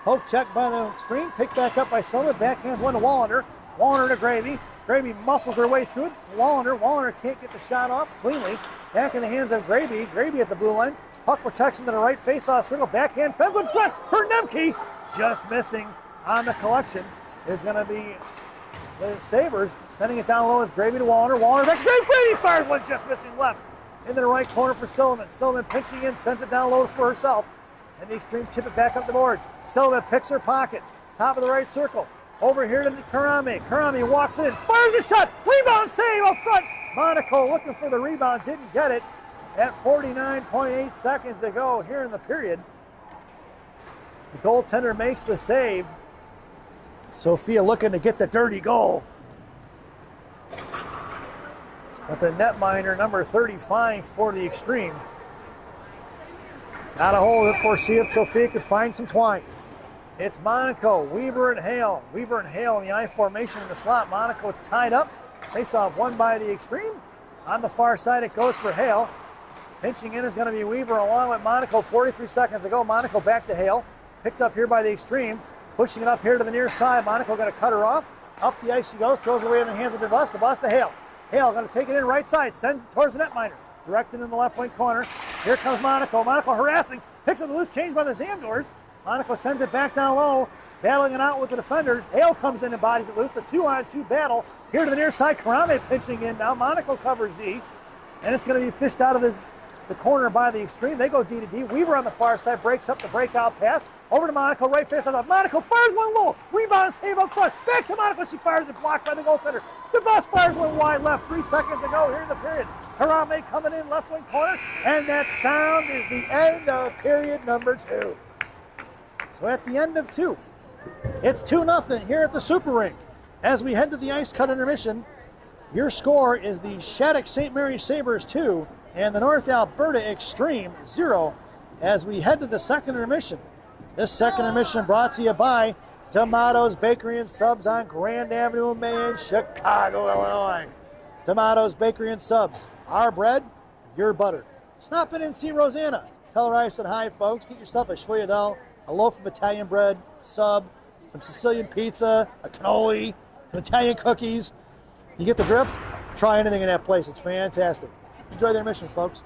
Poke check by the Extreme. Picked back up by Silliman. Backhands one to Wallander. Wallander to Gravy. Gravy muscles her way through it. Wallander can't get the shot off cleanly. Back in the hands of Gravy. Gravy at the blue line. Puck protection to the right face-off circle. Backhand fence in front for Nemke. Just missing on the collection is going to be the Sabres. Sending it down low as Gravy to Wallander. Wallander back. Gravy fires one just missing left into the right corner for Silliman. Silliman pinching in, sends it down low for herself. And the Extreme tip it back up the boards. Silliman picks her pocket. Top of the right circle. Over here to Karame. Karame walks in, fires a shot. Rebound save up front. Monaco looking for the rebound, didn't get it. At 49.8 seconds to go here in the period. The goaltender makes the save. Sophia looking to get the dirty goal. But the netminder, number 35 for the Extreme. Got a hold of it for see if Sophia could find some twine. It's Monaco, Weaver and Hale. Weaver and Hale in the I formation in the slot. Monaco tied up. Face-off won by the Extreme. On the far side it goes for Hale. Pinching in is going to be Weaver along with Monaco. 43 seconds to go. Monaco back to Hale. Picked up here by the Extreme. Pushing it up here to the near side. Monaco going to cut her off. Up the ice she goes. Throws it away in the hands of DeBus. DeBus to Hale. Hale going to take it in right side. Sends it towards the netminder. Directed in the left wing corner. Here comes Monaco. Monaco harassing. Picks up the loose change by the Zamdors. Monaco sends it back down low. Battling it out with the defender. Hale comes in and bodies it loose. The 2-on-2 battle. Here to the near side. Karame pinching in now. Monaco covers D. And it's going to be fished out of the corner by the Extreme. They go D to D. Weaver on the far side breaks up the breakout pass. Over to Monaco, right face on the Monaco fires one low. Rebound save up front. Back to Monaco. She fires it blocked by the goaltender. DeBus fires one wide left. 3 seconds to go here in the period. Karame coming in left wing corner. And that sound is the end of period number 2. So at the end of 2, it's 2-0 here at the Super Rink. As we head to the ice cut intermission, your score is the Shattuck St. Mary Sabres 2 and the North Alberta Extreme 0 as we head to the second intermission. This second intermission brought to you by Tomatoes Bakery and Subs on Grand Avenue in May in Chicago, Illinois. Tomatoes Bakery and Subs, our bread, your butter. Stop in and see Rosanna. Tell her I said hi, folks. Get yourself a sfogliatelle, a loaf of Italian bread, a sub, some Sicilian pizza, a cannoli, some Italian cookies. You get the drift? Try anything in that place. It's fantastic. Enjoy their mission, folks.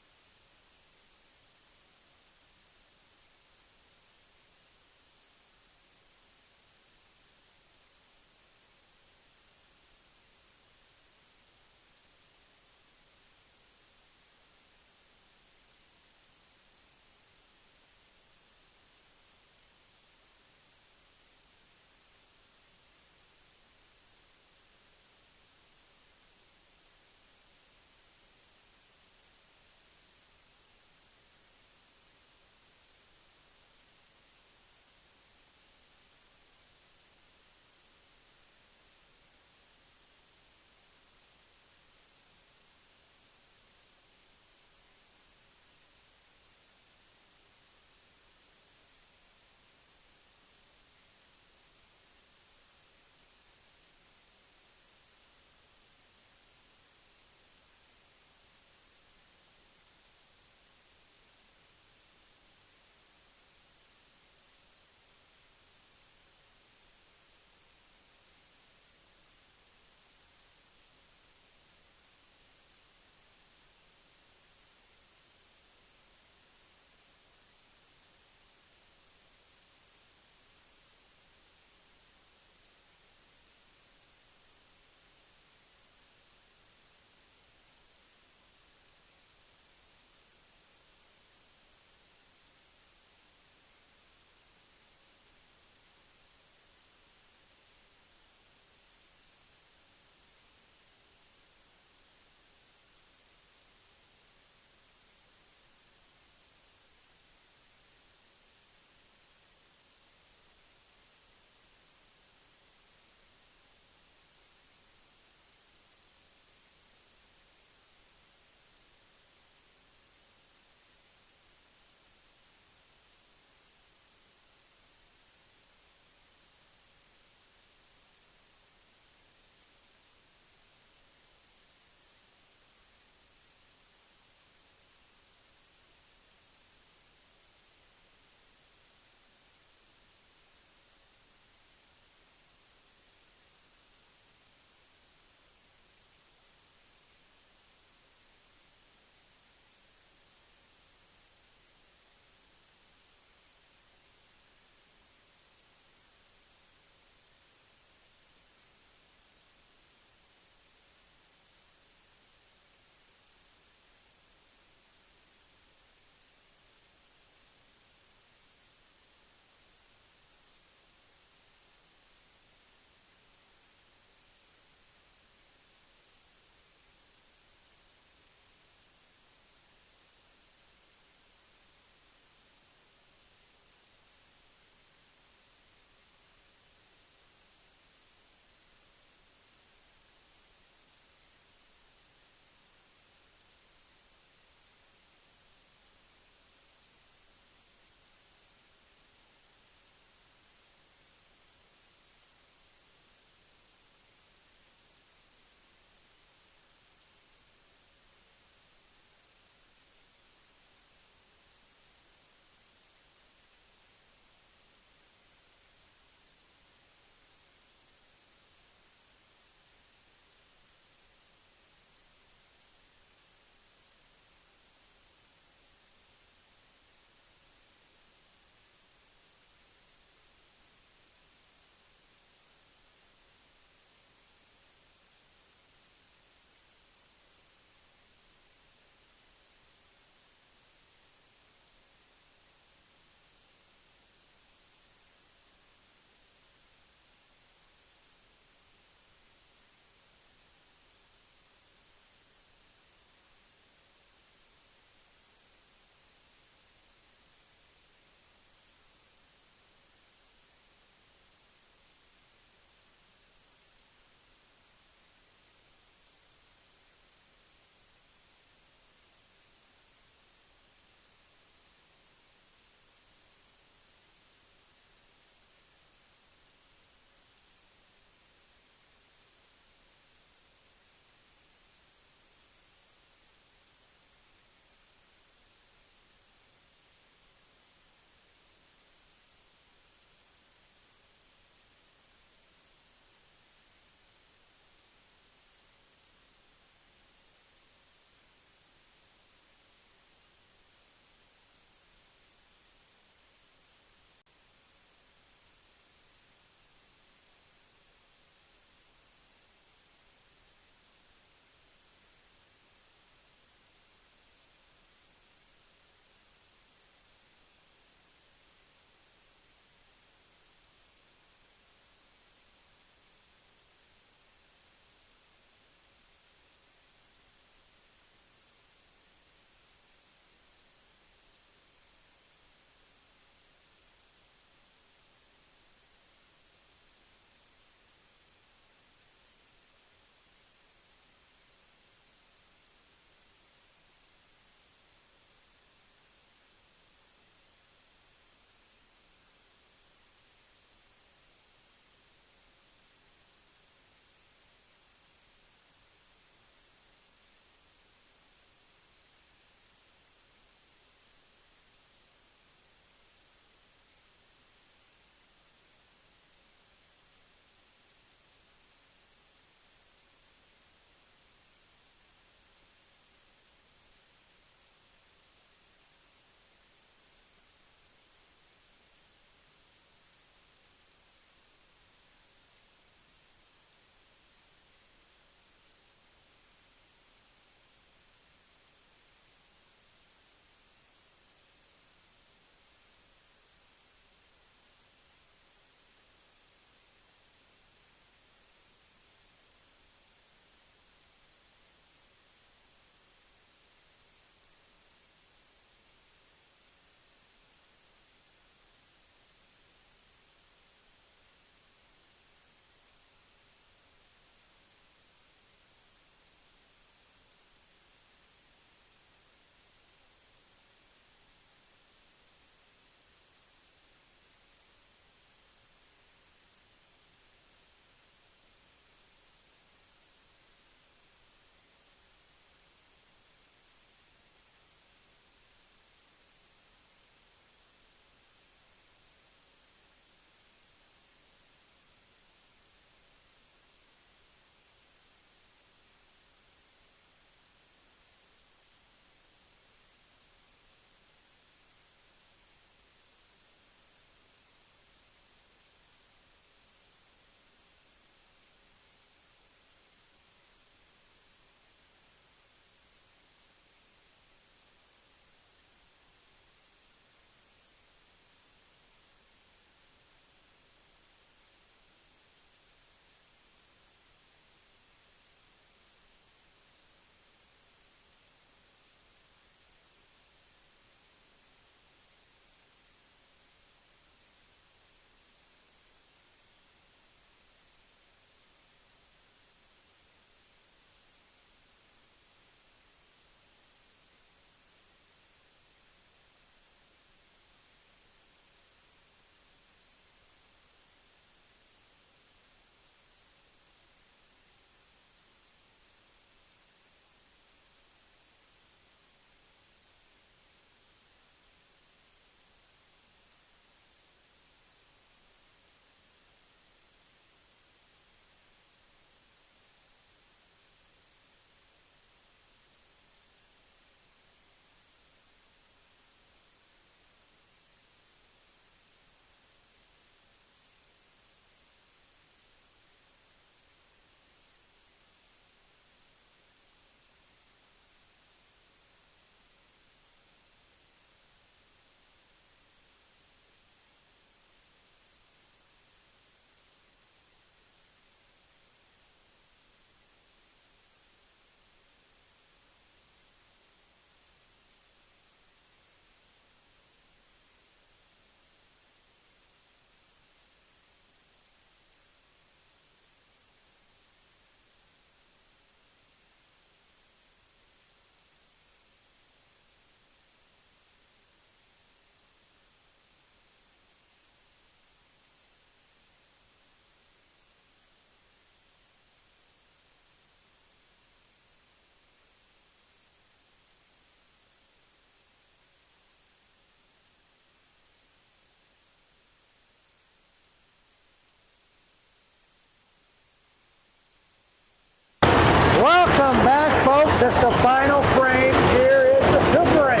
This is the final frame here in the Super Ring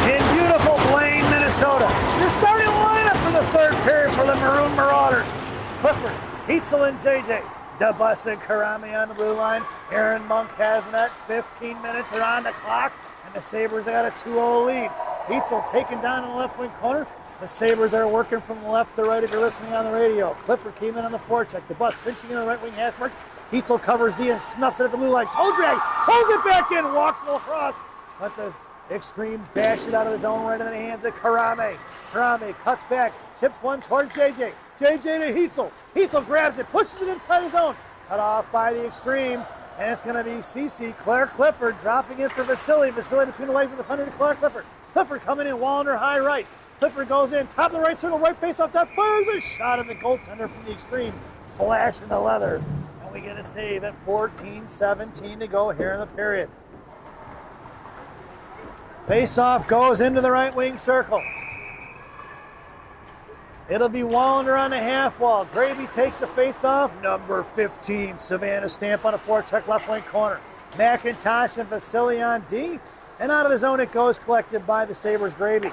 in beautiful Blaine, Minnesota. Your starting lineup for the third period for the Maroon Marauders. Clifford, Heitzel, and JJ. DeBus and Karami on the blue line. Aaron Monk has net. 15 minutes are on the clock, and the Sabres got a 2-0 lead. Heitzel taken down in the left wing corner. The Sabres are working from left to right if you're listening on the radio. Clifford came in on the forecheck. DeBus pinching in the right wing hash marks. Heitzel covers D and snuffs it at the blue line. Toe drag, pulls it back in, walks it across. But the Extreme bashed it out of the zone right in the hands of Karame. Karame cuts back, chips one towards JJ. JJ to Heitzel. Heitzel grabs it, pushes it inside the zone. Cut off by the Extreme. And it's going to be CC Claire Clifford dropping in for Vasily. Vasily between the legs of the defender to Claire Clifford. Clifford coming in, Wallner high right. Clifford goes in, top of the right circle, right face off top, fires a shot at the goaltender from the Extreme. Flash in the leather. And we get a save at 14-17 to go here in the period. Face-off goes into the right wing circle. It'll be Wallner on the half wall. Gravy takes the face-off. Number 15, Savannah Stamp on a forecheck left wing corner. McIntosh and Vasily on D. And out of the zone it goes, collected by the Sabres Gravy.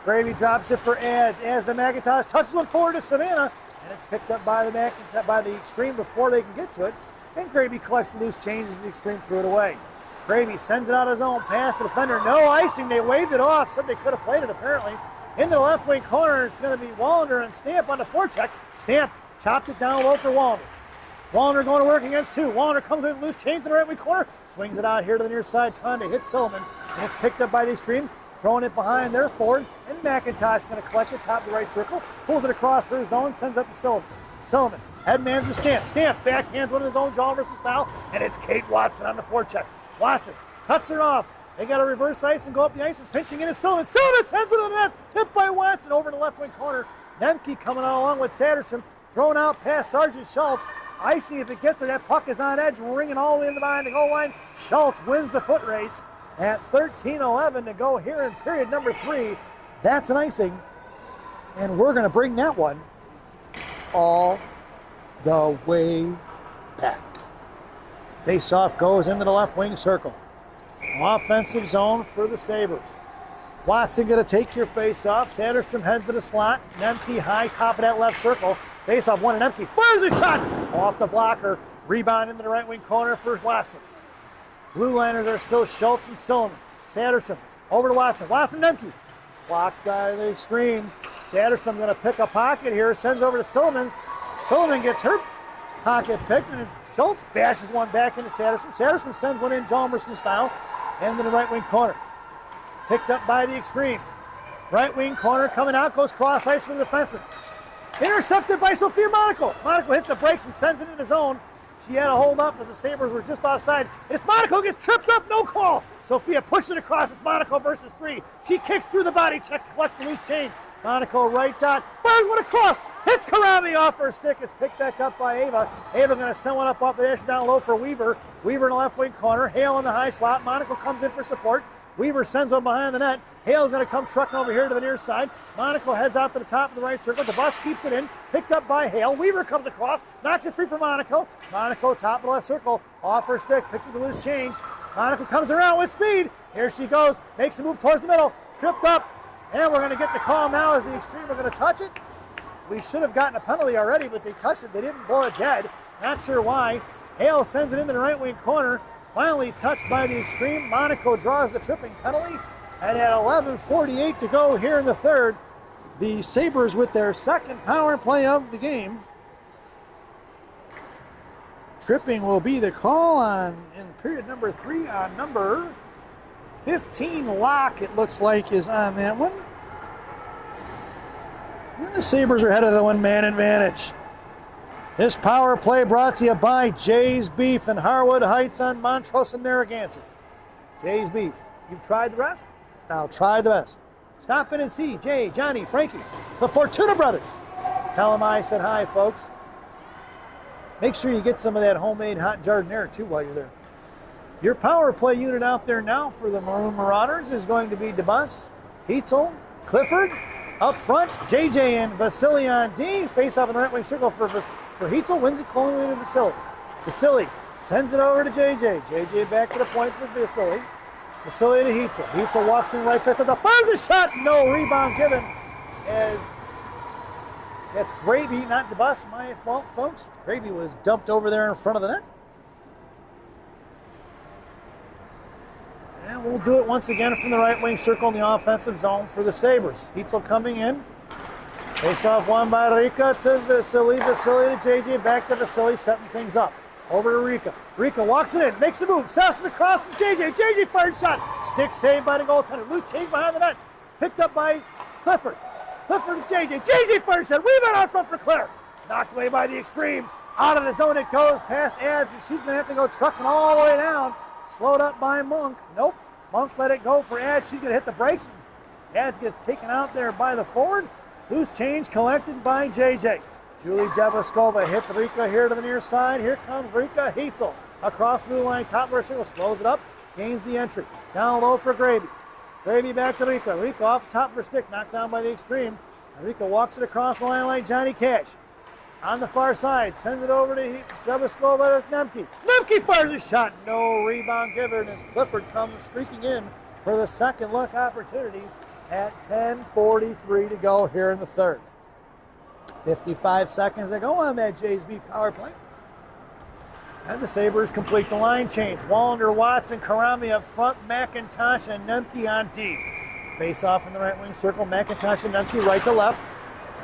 Gravy drops it for Ads. As the McIntosh touches one forward to Savannah. And it's picked up by the Extreme before they can get to it. And Gravy collects the loose change as the Extreme threw it away. Gravy sends it out of his own, past the defender. No icing. They waved it off. Said they could have played it apparently. Into the left wing corner, it's going to be Wallner and Stamp on the forecheck. Stamp chopped it down low for Wallner. Wallner going to work against two. Wallner comes with a loose change to the right wing corner. Swings it out here to the near side, trying to hit Silliman. And it's picked up by the Extreme. Throwing it behind their forward. And McIntosh going to collect it top of the right circle. Pulls it across her zone, sends up to Silliman. Silliman headmans the Stamp. Stamp backhands one of his own John versus style. And it's Kate Watson on the forecheck. Watson cuts her off. They got to reverse ice and go up the ice and pinching in is Silliman. Silliman sends one to the net. Tipped by Watson over to the left wing corner. Nemke coming out along with Satterstrom. Thrown out past Sergeant Schultz. Icing if it gets there. That puck is on edge, ringing all the way in behind the goal line. Schultz wins the foot race at 13-11 to go here in period number 3. That's an icing. And we're going to bring that one all the way back. Face-off goes into the left wing circle. Offensive zone for the Sabres. Watson going to take your face-off. Satterstrom heads to the slot. Nemke high top of that left circle. Face-off one, and Nemke fires a shot off the blocker. Rebound into the right wing corner for Watson. Blue liners are still Schultz and Silliman. Satterstrom over to Watson. Watson, Nemke. Blocked by the Extreme. Satterstrom going to pick a pocket here. Sends over to Silliman. Silliman gets her pocket picked, and Schultz bashes one back into Satterstrom. Satterstrom sends one in Jalmerson style into the right wing corner. Picked up by the Extreme. Right wing corner coming out, goes cross ice for the defenseman. Intercepted by Sophia Monaco. Monaco hits the brakes and sends it into the zone. She had a hold up as the Sabres were just offside. It's Monaco gets tripped up, no call. Sophia pushes it across. It's Monaco versus 3. She kicks through the body check, collects the loose change. Monaco right dot, fires one across. Hits Karami off her stick. It's picked back up by Ava. Ava going to send one up off the dash down low for Weaver. Weaver in the left wing corner. Hale in the high slot. Monaco comes in for support. Weaver sends one behind the net. Hale going to come trucking over here to the near side. Monaco heads out to the top of the right circle. DeBus keeps it in. Picked up by Hale. Weaver comes across. Knocks it free for Monaco. Monaco top of the left circle. Off her stick. Picks up the loose change. Monaco comes around with speed. Here she goes. Makes a move towards the middle. Tripped up. And we're going to get the call now as the Extreme are going to touch it. We should have gotten a penalty already, but they touched it. They didn't blow it dead. Not sure why. Hale sends it into the right wing corner. Finally touched by the Extreme. Monaco draws the tripping penalty. And at 11:48 to go here in the third, the Sabres with their second power play of the game. Tripping will be the call on in period number 3 on number 15. Locke, it looks like, is on that one. And the Sabres are ahead of the one-man advantage. This power play brought to you by Jay's Beef in Harwood Heights on Montrose and Narragansett. Jay's Beef. You've tried the rest? Now try the best. Stop in and see Jay, Johnny, Frankie, the Fortuna brothers. Tell them I said hi, folks. Make sure you get some of that homemade hot jardinera, too, while you're there. Your power play unit out there now for the Maroon Marauders is going to be DeBus, Heitzel, Clifford. Up front, JJ and Vasily on D. Face off in the right wing circle for Heitzel. Wins it cleanly to Vasily. Vasily Sends it over to JJ. JJ back to the point for Vasily. Vasily to Heitzel. Heitzel walks in right fist at the fires a shot. No rebound given as that's Gravy, not DeBus. My fault, folks. Gravy was dumped over there in front of the net. And we'll do it once again from the right wing circle in the offensive zone for the Sabres. Heitzel coming in. Face off won by Rika to Vasily. Vasily to JJ. Back to Vasily, setting things up. Over to Rika. Rika walks it in, makes a move, sasses across to JJ. JJ fired shot. Stick saved by the goaltender. Loose change behind the net. Picked up by Clifford. Clifford to JJ. JJ fired shot. Rebound out front for Claire. Knocked away by the extreme. Out of the zone it goes past Ads, and she's going to have to go trucking all the way down. Slowed up by Monk. Nope. Monk let it go for Ads. She's going to hit the brakes. Ads gets taken out there by the forward. Loose change collected by JJ. Julie Jabaskova hits Rika here to the near side. Here comes Rika. Heitzel across the blue line. Top of her single. Slows it up. Gains the entry. Down low for Gravy. Gravy back to Rika. Rika off the top of her stick. Knocked down by the extreme. And Rika walks it across the line like Johnny Cash. On the far side. Sends it over to Jabaskova to Nemke. Nemke fires a shot. No rebound given as Clifford comes streaking in for the second look opportunity at 10:43 to go here in the third. 55 seconds to go on that Jays Beef power play. And the Sabres complete the line change. Wallander, Watson, Karami up front, McIntosh and Nemke on D. Face off in the right wing circle, McIntosh and Nemke right to left.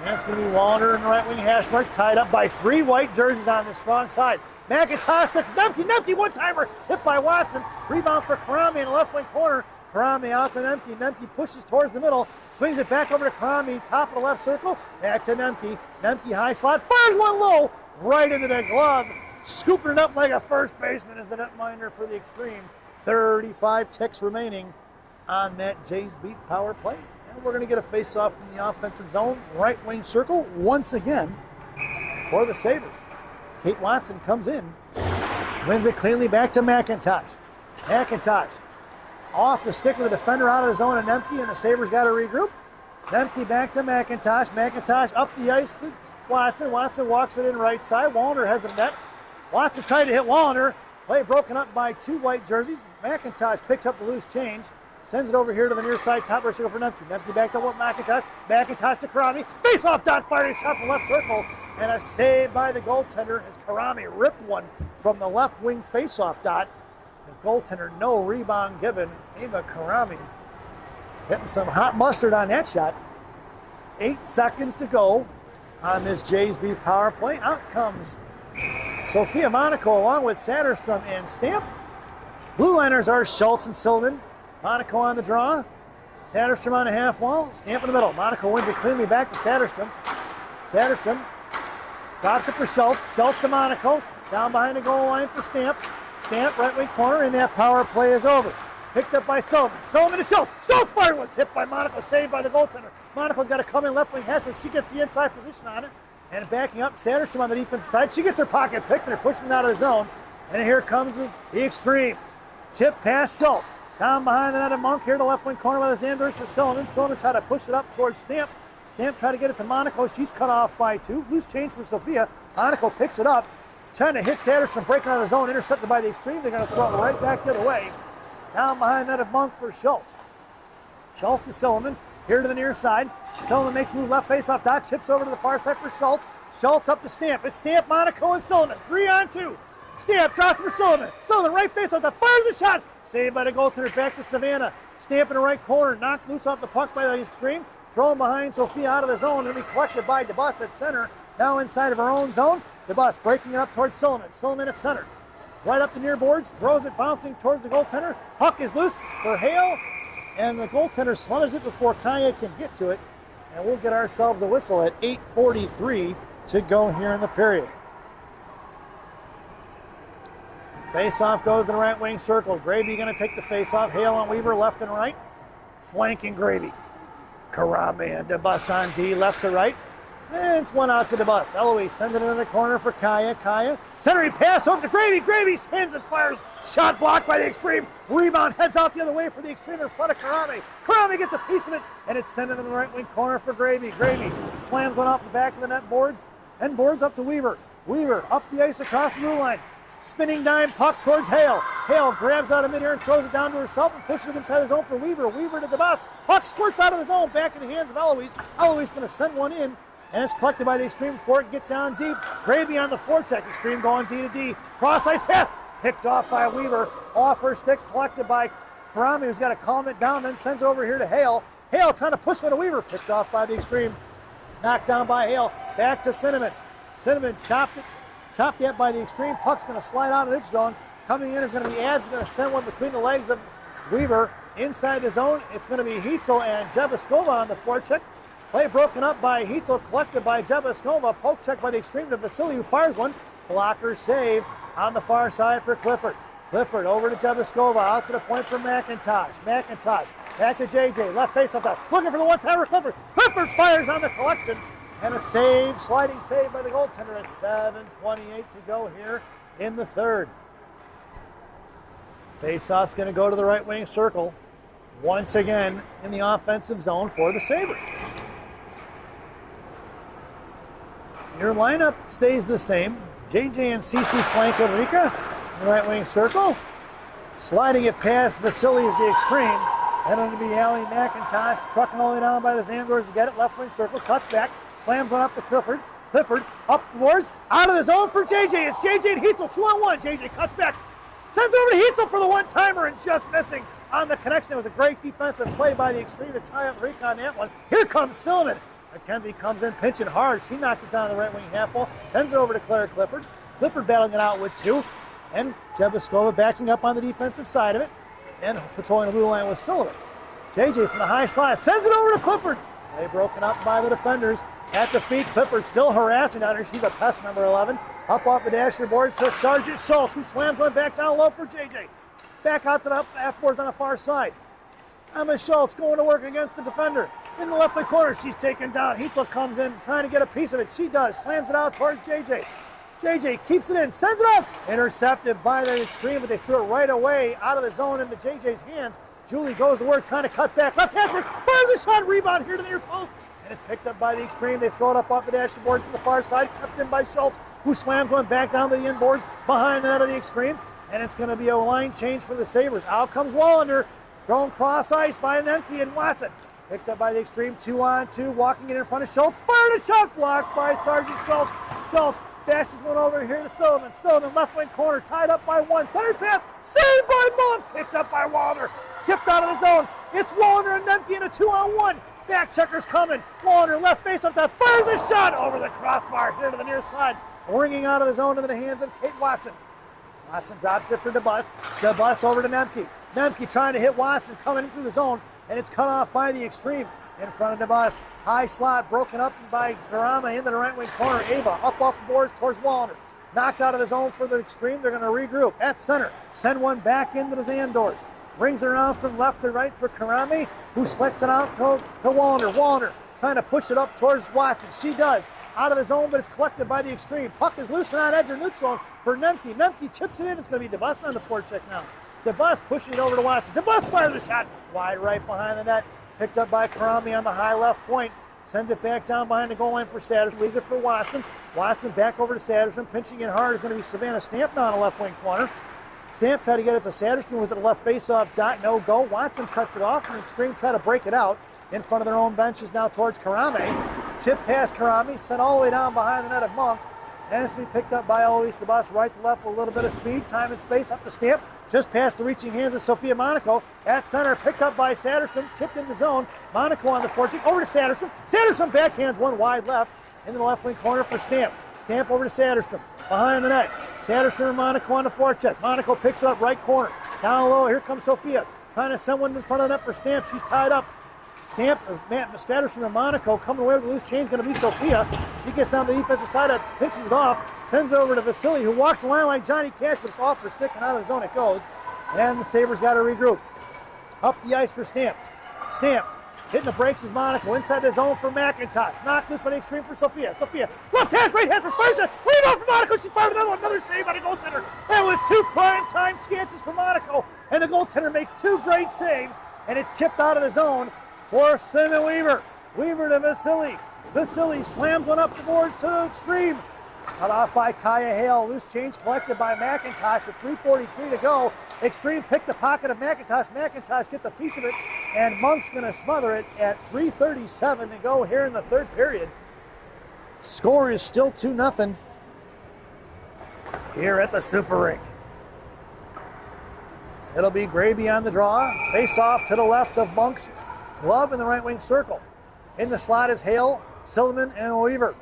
And it's going to be Wallander in the right wing hash marks, tied up by 3 white jerseys on the strong side. McIntosh to Nemke, Nemke one-timer, tipped by Watson. Rebound for Karami in the left wing corner. Karami out to Nemke. Nemke pushes towards the middle, swings it back over to Karami, top of the left circle, back to Nemke. Nemke high slot, fires one low, right into the glove, scooping it up like a first baseman is the netminder for the extreme. 35 ticks remaining on that Jays Beef power play. And we're going to get a face-off in the offensive zone, right wing circle, once again for the Sabres. Kate Watson comes in, wins it cleanly back to McIntosh. McIntosh off the stick of the defender out of the zone of Nemke, and the Sabres got to regroup. Nemke back to McIntosh. McIntosh up the ice to Watson. Watson walks it in right side. Wallander has the net. Watson tried to hit Wallander. Play broken up by 2 white jerseys. McIntosh picks up the loose change. Sends it over here to the near side. Top of the circle for Nemke. Nemke back to McIntosh. McIntosh to Karami. Face off dot, fired a shot from left circle. And a save by the goaltender as Karami ripped one from the left wing face off dot. The goaltender, no rebound given. Eva Karami getting some hot mustard on that shot. 8 seconds to go on this Jays Beef power play. Out comes Sophia Monaco along with Satterstrom and Stamp. Blue liners are Schultz and Silliman. Monaco on the draw. Satterstrom on the half wall. Stamp in the middle. Monaco wins it cleanly back to Satterstrom. Satterstrom drops it for Schultz. Schultz to Monaco. Down behind the goal line for Stamp. Stamp, right wing corner, and that power play is over. Picked up by Sullivan. Sullivan to Schultz. Schultz fired one. Tipped by Monaco. Saved by the goaltender. Monaco's got to come in left wing hash, but she gets the inside position on it. And backing up, Satterstrom on the defense side. She gets her pocket picked, and they're pushing it out of the zone. And here comes the extreme. Chip past Schultz. Down behind the net of Monk here to the left wing corner with the Zanders for Sullivan. Sullivan tried to push it up towards Stamp. Stamp tried to get it to Monaco. She's cut off by 2. Loose change for Sophia. Monaco picks it up. Trying to hit Satterstrom, breaking out of his zone, intercepted by the extreme. They're going to throw it right back the other way. Down behind that of Monk for Schultz. Schultz to Silliman, here to the near side. Silliman makes a move left face off dot, chips over to the far side for Schultz. Schultz up to Stamp. It's Stamp, Monaco, and Silliman. 3-on-2. Stamp drops for Silliman. Silliman right face off, fires a shot. Saved by the goaltender, back to Savannah. Stamp in the right corner, knocked loose off the puck by the extreme. Thrown behind Sophia out of the zone, and be collected by DeBus at center. Now inside of her own zone. DeBus breaking it up towards Silliman. Silliman at center. Right up the near boards, throws it bouncing towards the goaltender. Puck is loose for Hale, and the goaltender smothers it before Kaya can get to it. And we'll get ourselves a whistle at 8:43 to go here in the period. Face-off goes to the right wing circle. Gravy going to take the face-off. Hale on Weaver, left and right. Flanking Gravy. Karame and DeBus on D, left to right. And it's one out to DeBus. Eloise sending it in the corner for Kaya. Kaya, centering pass over to Gravy. Gravy spins and fires. Shot blocked by the extreme. Rebound heads out the other way for the extreme in front of Karame. Karame gets a piece of it, and it's sent in the right wing corner for Gravy. Gravy slams one off the back of the net boards, and boards up to Weaver. Weaver up the ice across the blue line. Spinning dime puck towards Hale. Hale grabs out of midair and throws it down to herself and pushes it inside the zone for Weaver. Weaver to DeBus. Puck squirts out of the zone, back in the hands of Eloise. Eloise going to send one in, and it's collected by the Extreme before it can get down deep. Gravy on the forecheck. Extreme going D to D. Cross ice pass. Picked off by Weaver. Off her stick, collected by Karami, who's got to calm it down, then sends it over here to Hale. Hale trying to push one to Weaver. Picked off by the Extreme. Knocked down by Hale. Back to Cinnamon. Cinnamon chopped at by the Extreme. Puck's going to slide out of its zone. Coming in is going to be Ads, going to send one between the legs of Weaver. Inside the zone, it's going to be Heitzel and Jebaskova on the forecheck. Play broken up by Heitzel, collected by Jebaskova. Poke check by the Extreme to Vasily, who fires one. Blocker save on the far side for Clifford. Clifford over to Jebaskova, out to the point for McIntosh. McIntosh back to JJ, left face off top, looking for the one-timer. Clifford fires on the collection, and a save, sliding save by the goaltender at 7:28 to go here in the third. Faceoff's going to go to the right wing circle, once again in the offensive zone for the Sabres. Your lineup stays the same. JJ and CC flank Enrica in the right wing circle. Sliding it past Vasily is the Extreme. And it'll be Allie McIntosh trucking all the way down by the Zandors to get it. Left wing circle, cuts back, slams one up to Clifford. Clifford up towards, out of the zone for JJ. It's JJ and Heitzel, 2-on-1. JJ cuts back, sends over to Heitzel for the one-timer and just missing on the connection. It was a great defensive play by the Extreme to tie up Enrica on that one. Here comes Silliman. McKenzie comes in pinching hard. She knocked it down to the right wing half wall, sends it over to Claire Clifford. Clifford battling it out with two, and Jebaskova backing up on the defensive side of it and patrolling the blue line with Sullivan. JJ from the high slot sends it over to Clifford. They broken up by the defenders at the feet. Clifford still harassing on her. She's a pest, number 11. Up off the dasher boards to Sergeant Schultz, who slams one back down low for JJ. Back out to the half boards on the far side. Emma Schultz going to work against the defender. In the left wing corner, she's taken down. Heitzel comes in trying to get a piece of it. She does. Slams it out towards JJ. JJ keeps it in, sends it up. Intercepted by the Extreme, but they threw it right away out of the zone into JJ's hands. Julie goes to work trying to cut back. Left hand fires a shot, rebound here to the near post. And it's picked up by the Extreme. They throw it up off the dashboard to the far side, kept in by Schultz, who slams one back down to the inboards behind the net of the Extreme. And it's going to be a line change for the Sabres. Out comes Wallander, thrown cross ice by Nemke and Watson. Picked up by the Extreme, 2-on-2, walking in front of Schultz. Fired a shot, blocked by Sergeant Schultz. Schultz dashes one over here to Sullivan. Sullivan, left wing corner, tied up by one. Center pass, saved by Monk. Picked up by Wallander. Tipped out of the zone. It's Wallander and Nemke in a 2-on-1. Back checker's coming. Wallander, left face up top, fires a shot over the crossbar here to the near side. Ringing out of the zone into the hands of Kate Watson. Watson drops it for DeBus. DeBus over to Nemke. Nemke trying to hit Watson, coming in through the zone, and it's cut off by the Extreme in front of DeBus. High slot broken up by Garama into the right wing corner. Ava up off the boards towards Wallander. Knocked out of the zone for the Extreme. They're going to regroup at center. Send one back into the Zandors. Brings it around from left to right for Karami, who slits it out to Wallander. Wallander trying to push it up towards Watson. She does. Out of the zone, but it's collected by the Extreme. Puck is loose and on edge of neutral for Nemke. Nemke chips it in. It's going to be DeBus on the forecheck now. DeBus pushing it over to Watson. DeBus fires a shot wide right behind the net. Picked up by Karami on the high left point. Sends it back down behind the goal line for Satterstrom. Leaves it for Watson. Watson back over to Satterstrom. Pinching in hard is going to be Savannah Stamp down the left wing corner. Stamp tried to get it to Satterstrom. Was at the left face-off dot. No go. Watson cuts it off. And the Extreme try to break it out. In front of their own benches now towards Karami. Chip past Karami. Sent all the way down behind the net of Monk. And it's to be picked up by Eloise DeBus, right to left with a little bit of speed, time and space, up the Stamp, just past the reaching hands of Sophia Monaco. At center, picked up by Satterstrom, tipped in the zone. Monaco on the forecheck, over to Satterstrom. Satterstrom backhands one wide left into the left wing corner for Stamp. Stamp over to Satterstrom, behind the net. Satterstrom and Monaco on the forecheck. Monaco picks it up right corner. Down low, here comes Sophia, trying to send one in front of the net for Stamp. She's tied up. Stamp, Satterstrom and Monaco coming away with a loose change, going to be Sophia. She gets on the defensive side, pinches it off, sends it over to Vasily, who walks the line like Johnny Cash, but it's off her stick and out of the zone it goes. And the Sabres got to regroup. Up the ice for Stamp. Stamp hitting the brakes is Monaco. Inside the zone for McIntosh. Knocked loose by the Extreme for Sophia. Sophia, left hash, right hash for Farsa. Rebound for Monaco. She fired another save by the goaltender. That was two prime time chances for Monaco. And the goaltender makes two great saves. And it's chipped out of the zone for Simon Weaver. Weaver to Vasily. Vasily slams one up the boards to the Extreme. Cut off by Kaya Hale. Loose change collected by McIntosh at 3:43 to go. Extreme picked the pocket of McIntosh. McIntosh gets a piece of it, and Monk's going to smother it at 3:37 to go here in the third period. Score is still 2-0 here at the Super Rink. It'll be Graby on the draw. Face off to the left of Monk's glove in the right wing circle. In the slot is Hale, Silliman, and Weaver.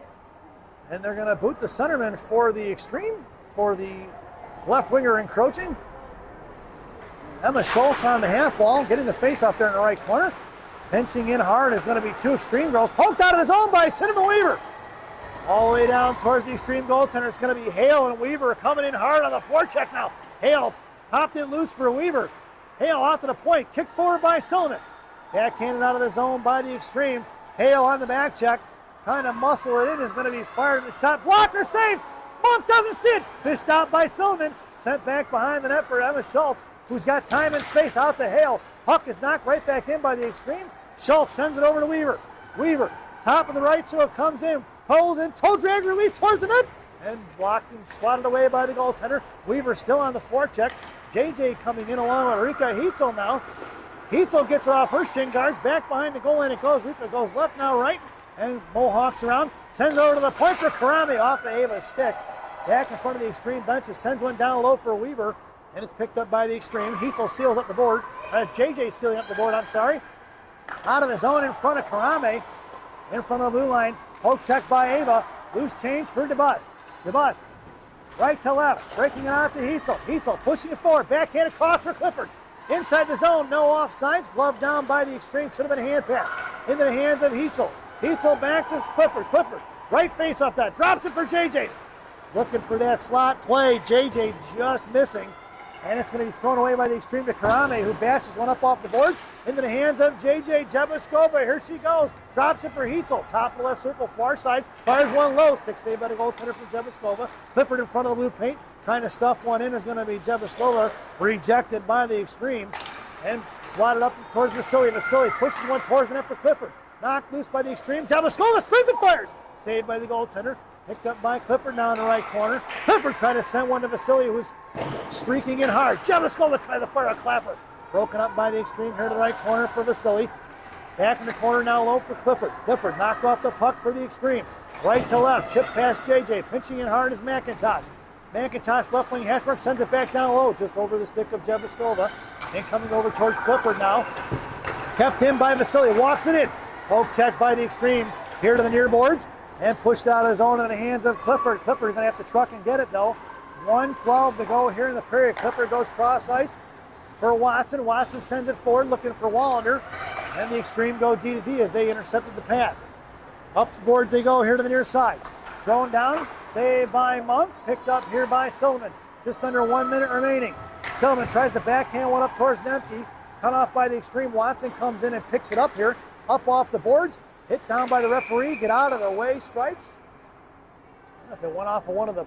And they're going to boot the centerman for the extreme, for the left winger encroaching. Emma Schultz on the half wall, getting the face off there in the right corner. Pinching in hard is going to be two extreme girls. Poked out of his own by Cinnamon Weaver. All the way down towards the extreme goaltender. It's going to be Hale and Weaver coming in hard on the forecheck now. Hale popped it loose for Weaver. Hale out to the point, kicked forward by Silliman. Backhanded out of the zone by the extreme. Hale on the back check, trying to muscle it in, is going to be fired in the shot. Blocker save! Monk doesn't see it! Fished out by Silliman. Sent back behind the net for Emma Schultz, who's got time and space out to Hale. Puck is knocked right back in by the extreme. Schultz sends it over to Weaver. Weaver, top of the right circle, comes in, pulls in, toe drag release towards the net, and blocked and swatted away by the goaltender. Weaver still on the forecheck. JJ coming in along with Rika Heitzel now. Heitzel gets it off her shin guards, back behind the goal line it goes. Rika goes left now right, and Mohawks around, sends it over to the point for Karame off of Ava's stick. Back in front of the extreme bench, it sends one down low for Weaver, and it's picked up by the extreme. Heitzel seals up the board. That's JJ sealing up the board, I'm sorry. Out of the zone in front of Karame, in front of the blue line. Poke check by Ava. Loose change for DeBus. DeBus, right to left, breaking it out to Heitzel. Heitzel pushing it forward, backhanded cross for Clifford. Inside the zone, no offsides. Glove down by the extreme. Should have been a hand pass. Into the hands of Heitzel. Heitzel back to Clifford. Clifford, right face off that. Drops it for JJ. Looking for that slot play. JJ just missing. And it's going to be thrown away by the extreme to Karame, who bashes one up off the boards. Into the hands of JJ Jebaskova. Here she goes. Drops it for Heitzel. Top of the left circle, far side. Fires one low. Stick saved by the goaltender for Jebaskova. Clifford in front of the blue paint. Trying to stuff one in is going to be Jebaskova. Rejected by the extreme. And swatted up towards Vasily. Vasily pushes one towards the net for Clifford. Knocked loose by the extreme. Jebaskova spins and fires. Saved by the goaltender. Picked up by Clifford now in the right corner. Clifford trying to send one to Vasily, who's streaking in hard. Jebaskova tries to fire a clapper. Broken up by the extreme here to the right corner for Vasily. Back in the corner now low for Clifford. Clifford knocked off the puck for the extreme. Right to left, chip past JJ. Pinching in hard is McIntosh. McIntosh left wing hash mark, sends it back down low, just over the stick of Jebaskova. And coming over towards Clifford now. Kept in by Vasily, walks it in. Poke check by the extreme here to the near boards. And pushed out of his own in the hands of Clifford. Clifford going to have to truck and get it though. 1:12 to go here in the period. Clifford goes cross ice for Watson. Watson sends it forward looking for Wallander. And the extreme go D to D as they intercepted the pass. Up the boards they go here to the near side. Thrown down, saved by Monk. Picked up here by Silliman. Just under 1 minute remaining. Silliman tries to backhand one up towards Nemke. Cut off by the extreme. Watson comes in and picks it up here. Up off the boards. Hit down by the referee, get out of the way, stripes. I don't know if it went off of one of the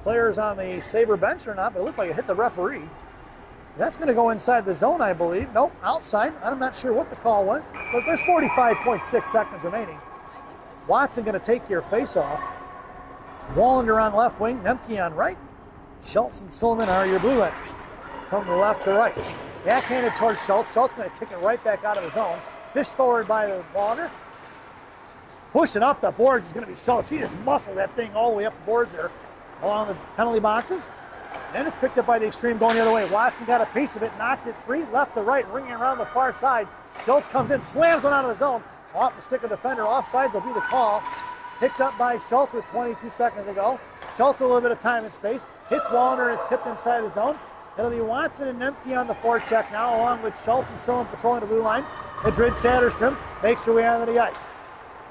players on the Sabre bench or not, but it looked like it hit the referee. That's going to go inside the zone, I believe. Nope, outside. I'm not sure what the call was, but there's 45.6 seconds remaining. Watson going to take your face-off. Wallander on left wing, Nemke on right. Schultz and Silliman are your blue letters from the left to right. Backhanded towards Schultz. Schultz going to kick it right back out of the zone. Fished forward by the Wallander. Pushing up the boards is going to be Schultz. She just muscles that thing all the way up the boards there along the penalty boxes. And it's picked up by the extreme going the other way. Watson got a piece of it, knocked it free, left to right, ringing around the far side. Schultz comes in, slams one out of the zone. Off the stick of the defender. Offsides will be the call. Picked up by Schultz with 22 seconds to go. Schultz a little bit of time and space. Hits Wallander and it's tipped inside the zone. It'll be Watson and Nemke on the forecheck now, along with Schultz and Silliman patrolling the blue line. Madrid Satterstrom makes her way onto the ice.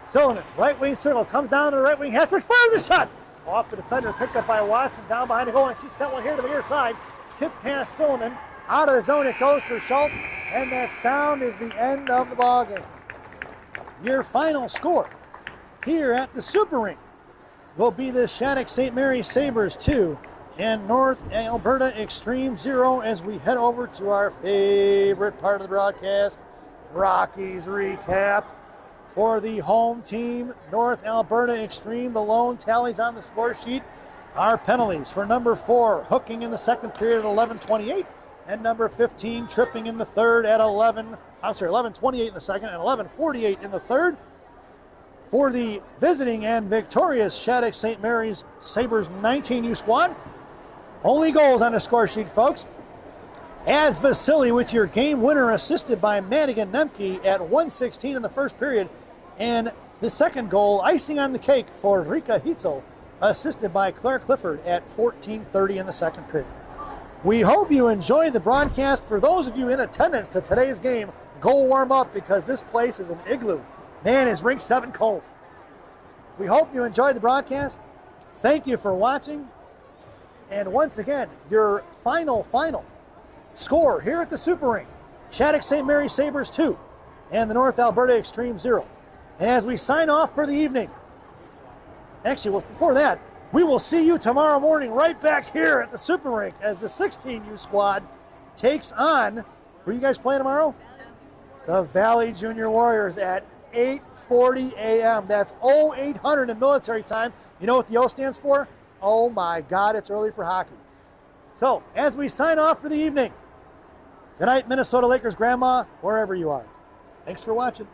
Silliman, right wing circle, comes down to the right wing. Hesper fires a shot. Off the defender, picked up by Watson, down behind the goal, and she sent one here to the near side. Chip past Silliman. Out of the zone it goes for Schultz, and that sound is the end of the ballgame. Your final score here at the Super Rink will be the Shattuck St. Mary Sabres 2 and North Alberta Extreme 0 as we head over to our favorite part of the broadcast, Rockies recap. for the home team, North Alberta Extreme. The lone tallies on the score sheet are penalties for number 4, hooking in the second period at 11:28, and number 15 tripping in the third at 11:28 in the second and 11:48 in the third. For the visiting and victorious Shattuck St. Mary's Sabres 19U squad, only goals on the score sheet, folks. Adds Vasily with your game winner, assisted by Madigan Nemke at 1:16 in the first period. And the second goal, icing on the cake for Rika Hitzel, assisted by Claire Clifford at 14:30 in the second period. We hope you enjoyed the broadcast. For those of you in attendance to today's game, go warm up because this place is an igloo. Man, is Rink 7 cold. We hope you enjoyed the broadcast. Thank you for watching. And once again, your final score here at the Super Rink: Shattuck St. Mary Sabres 2 and the North Alberta Extreme 0. And as we sign off for the evening, actually, well, before that, we will see you tomorrow morning right back here at the Super Rink as the 16U squad takes on, who are you guys playing tomorrow? The Valley Junior Warriors at 8:40 a.m. That's 0800 in military time. You know what the O stands for? Oh my God, it's early for hockey. So, as we sign off for the evening, good night, Minnesota Lakers grandma, wherever you are. Thanks for watching.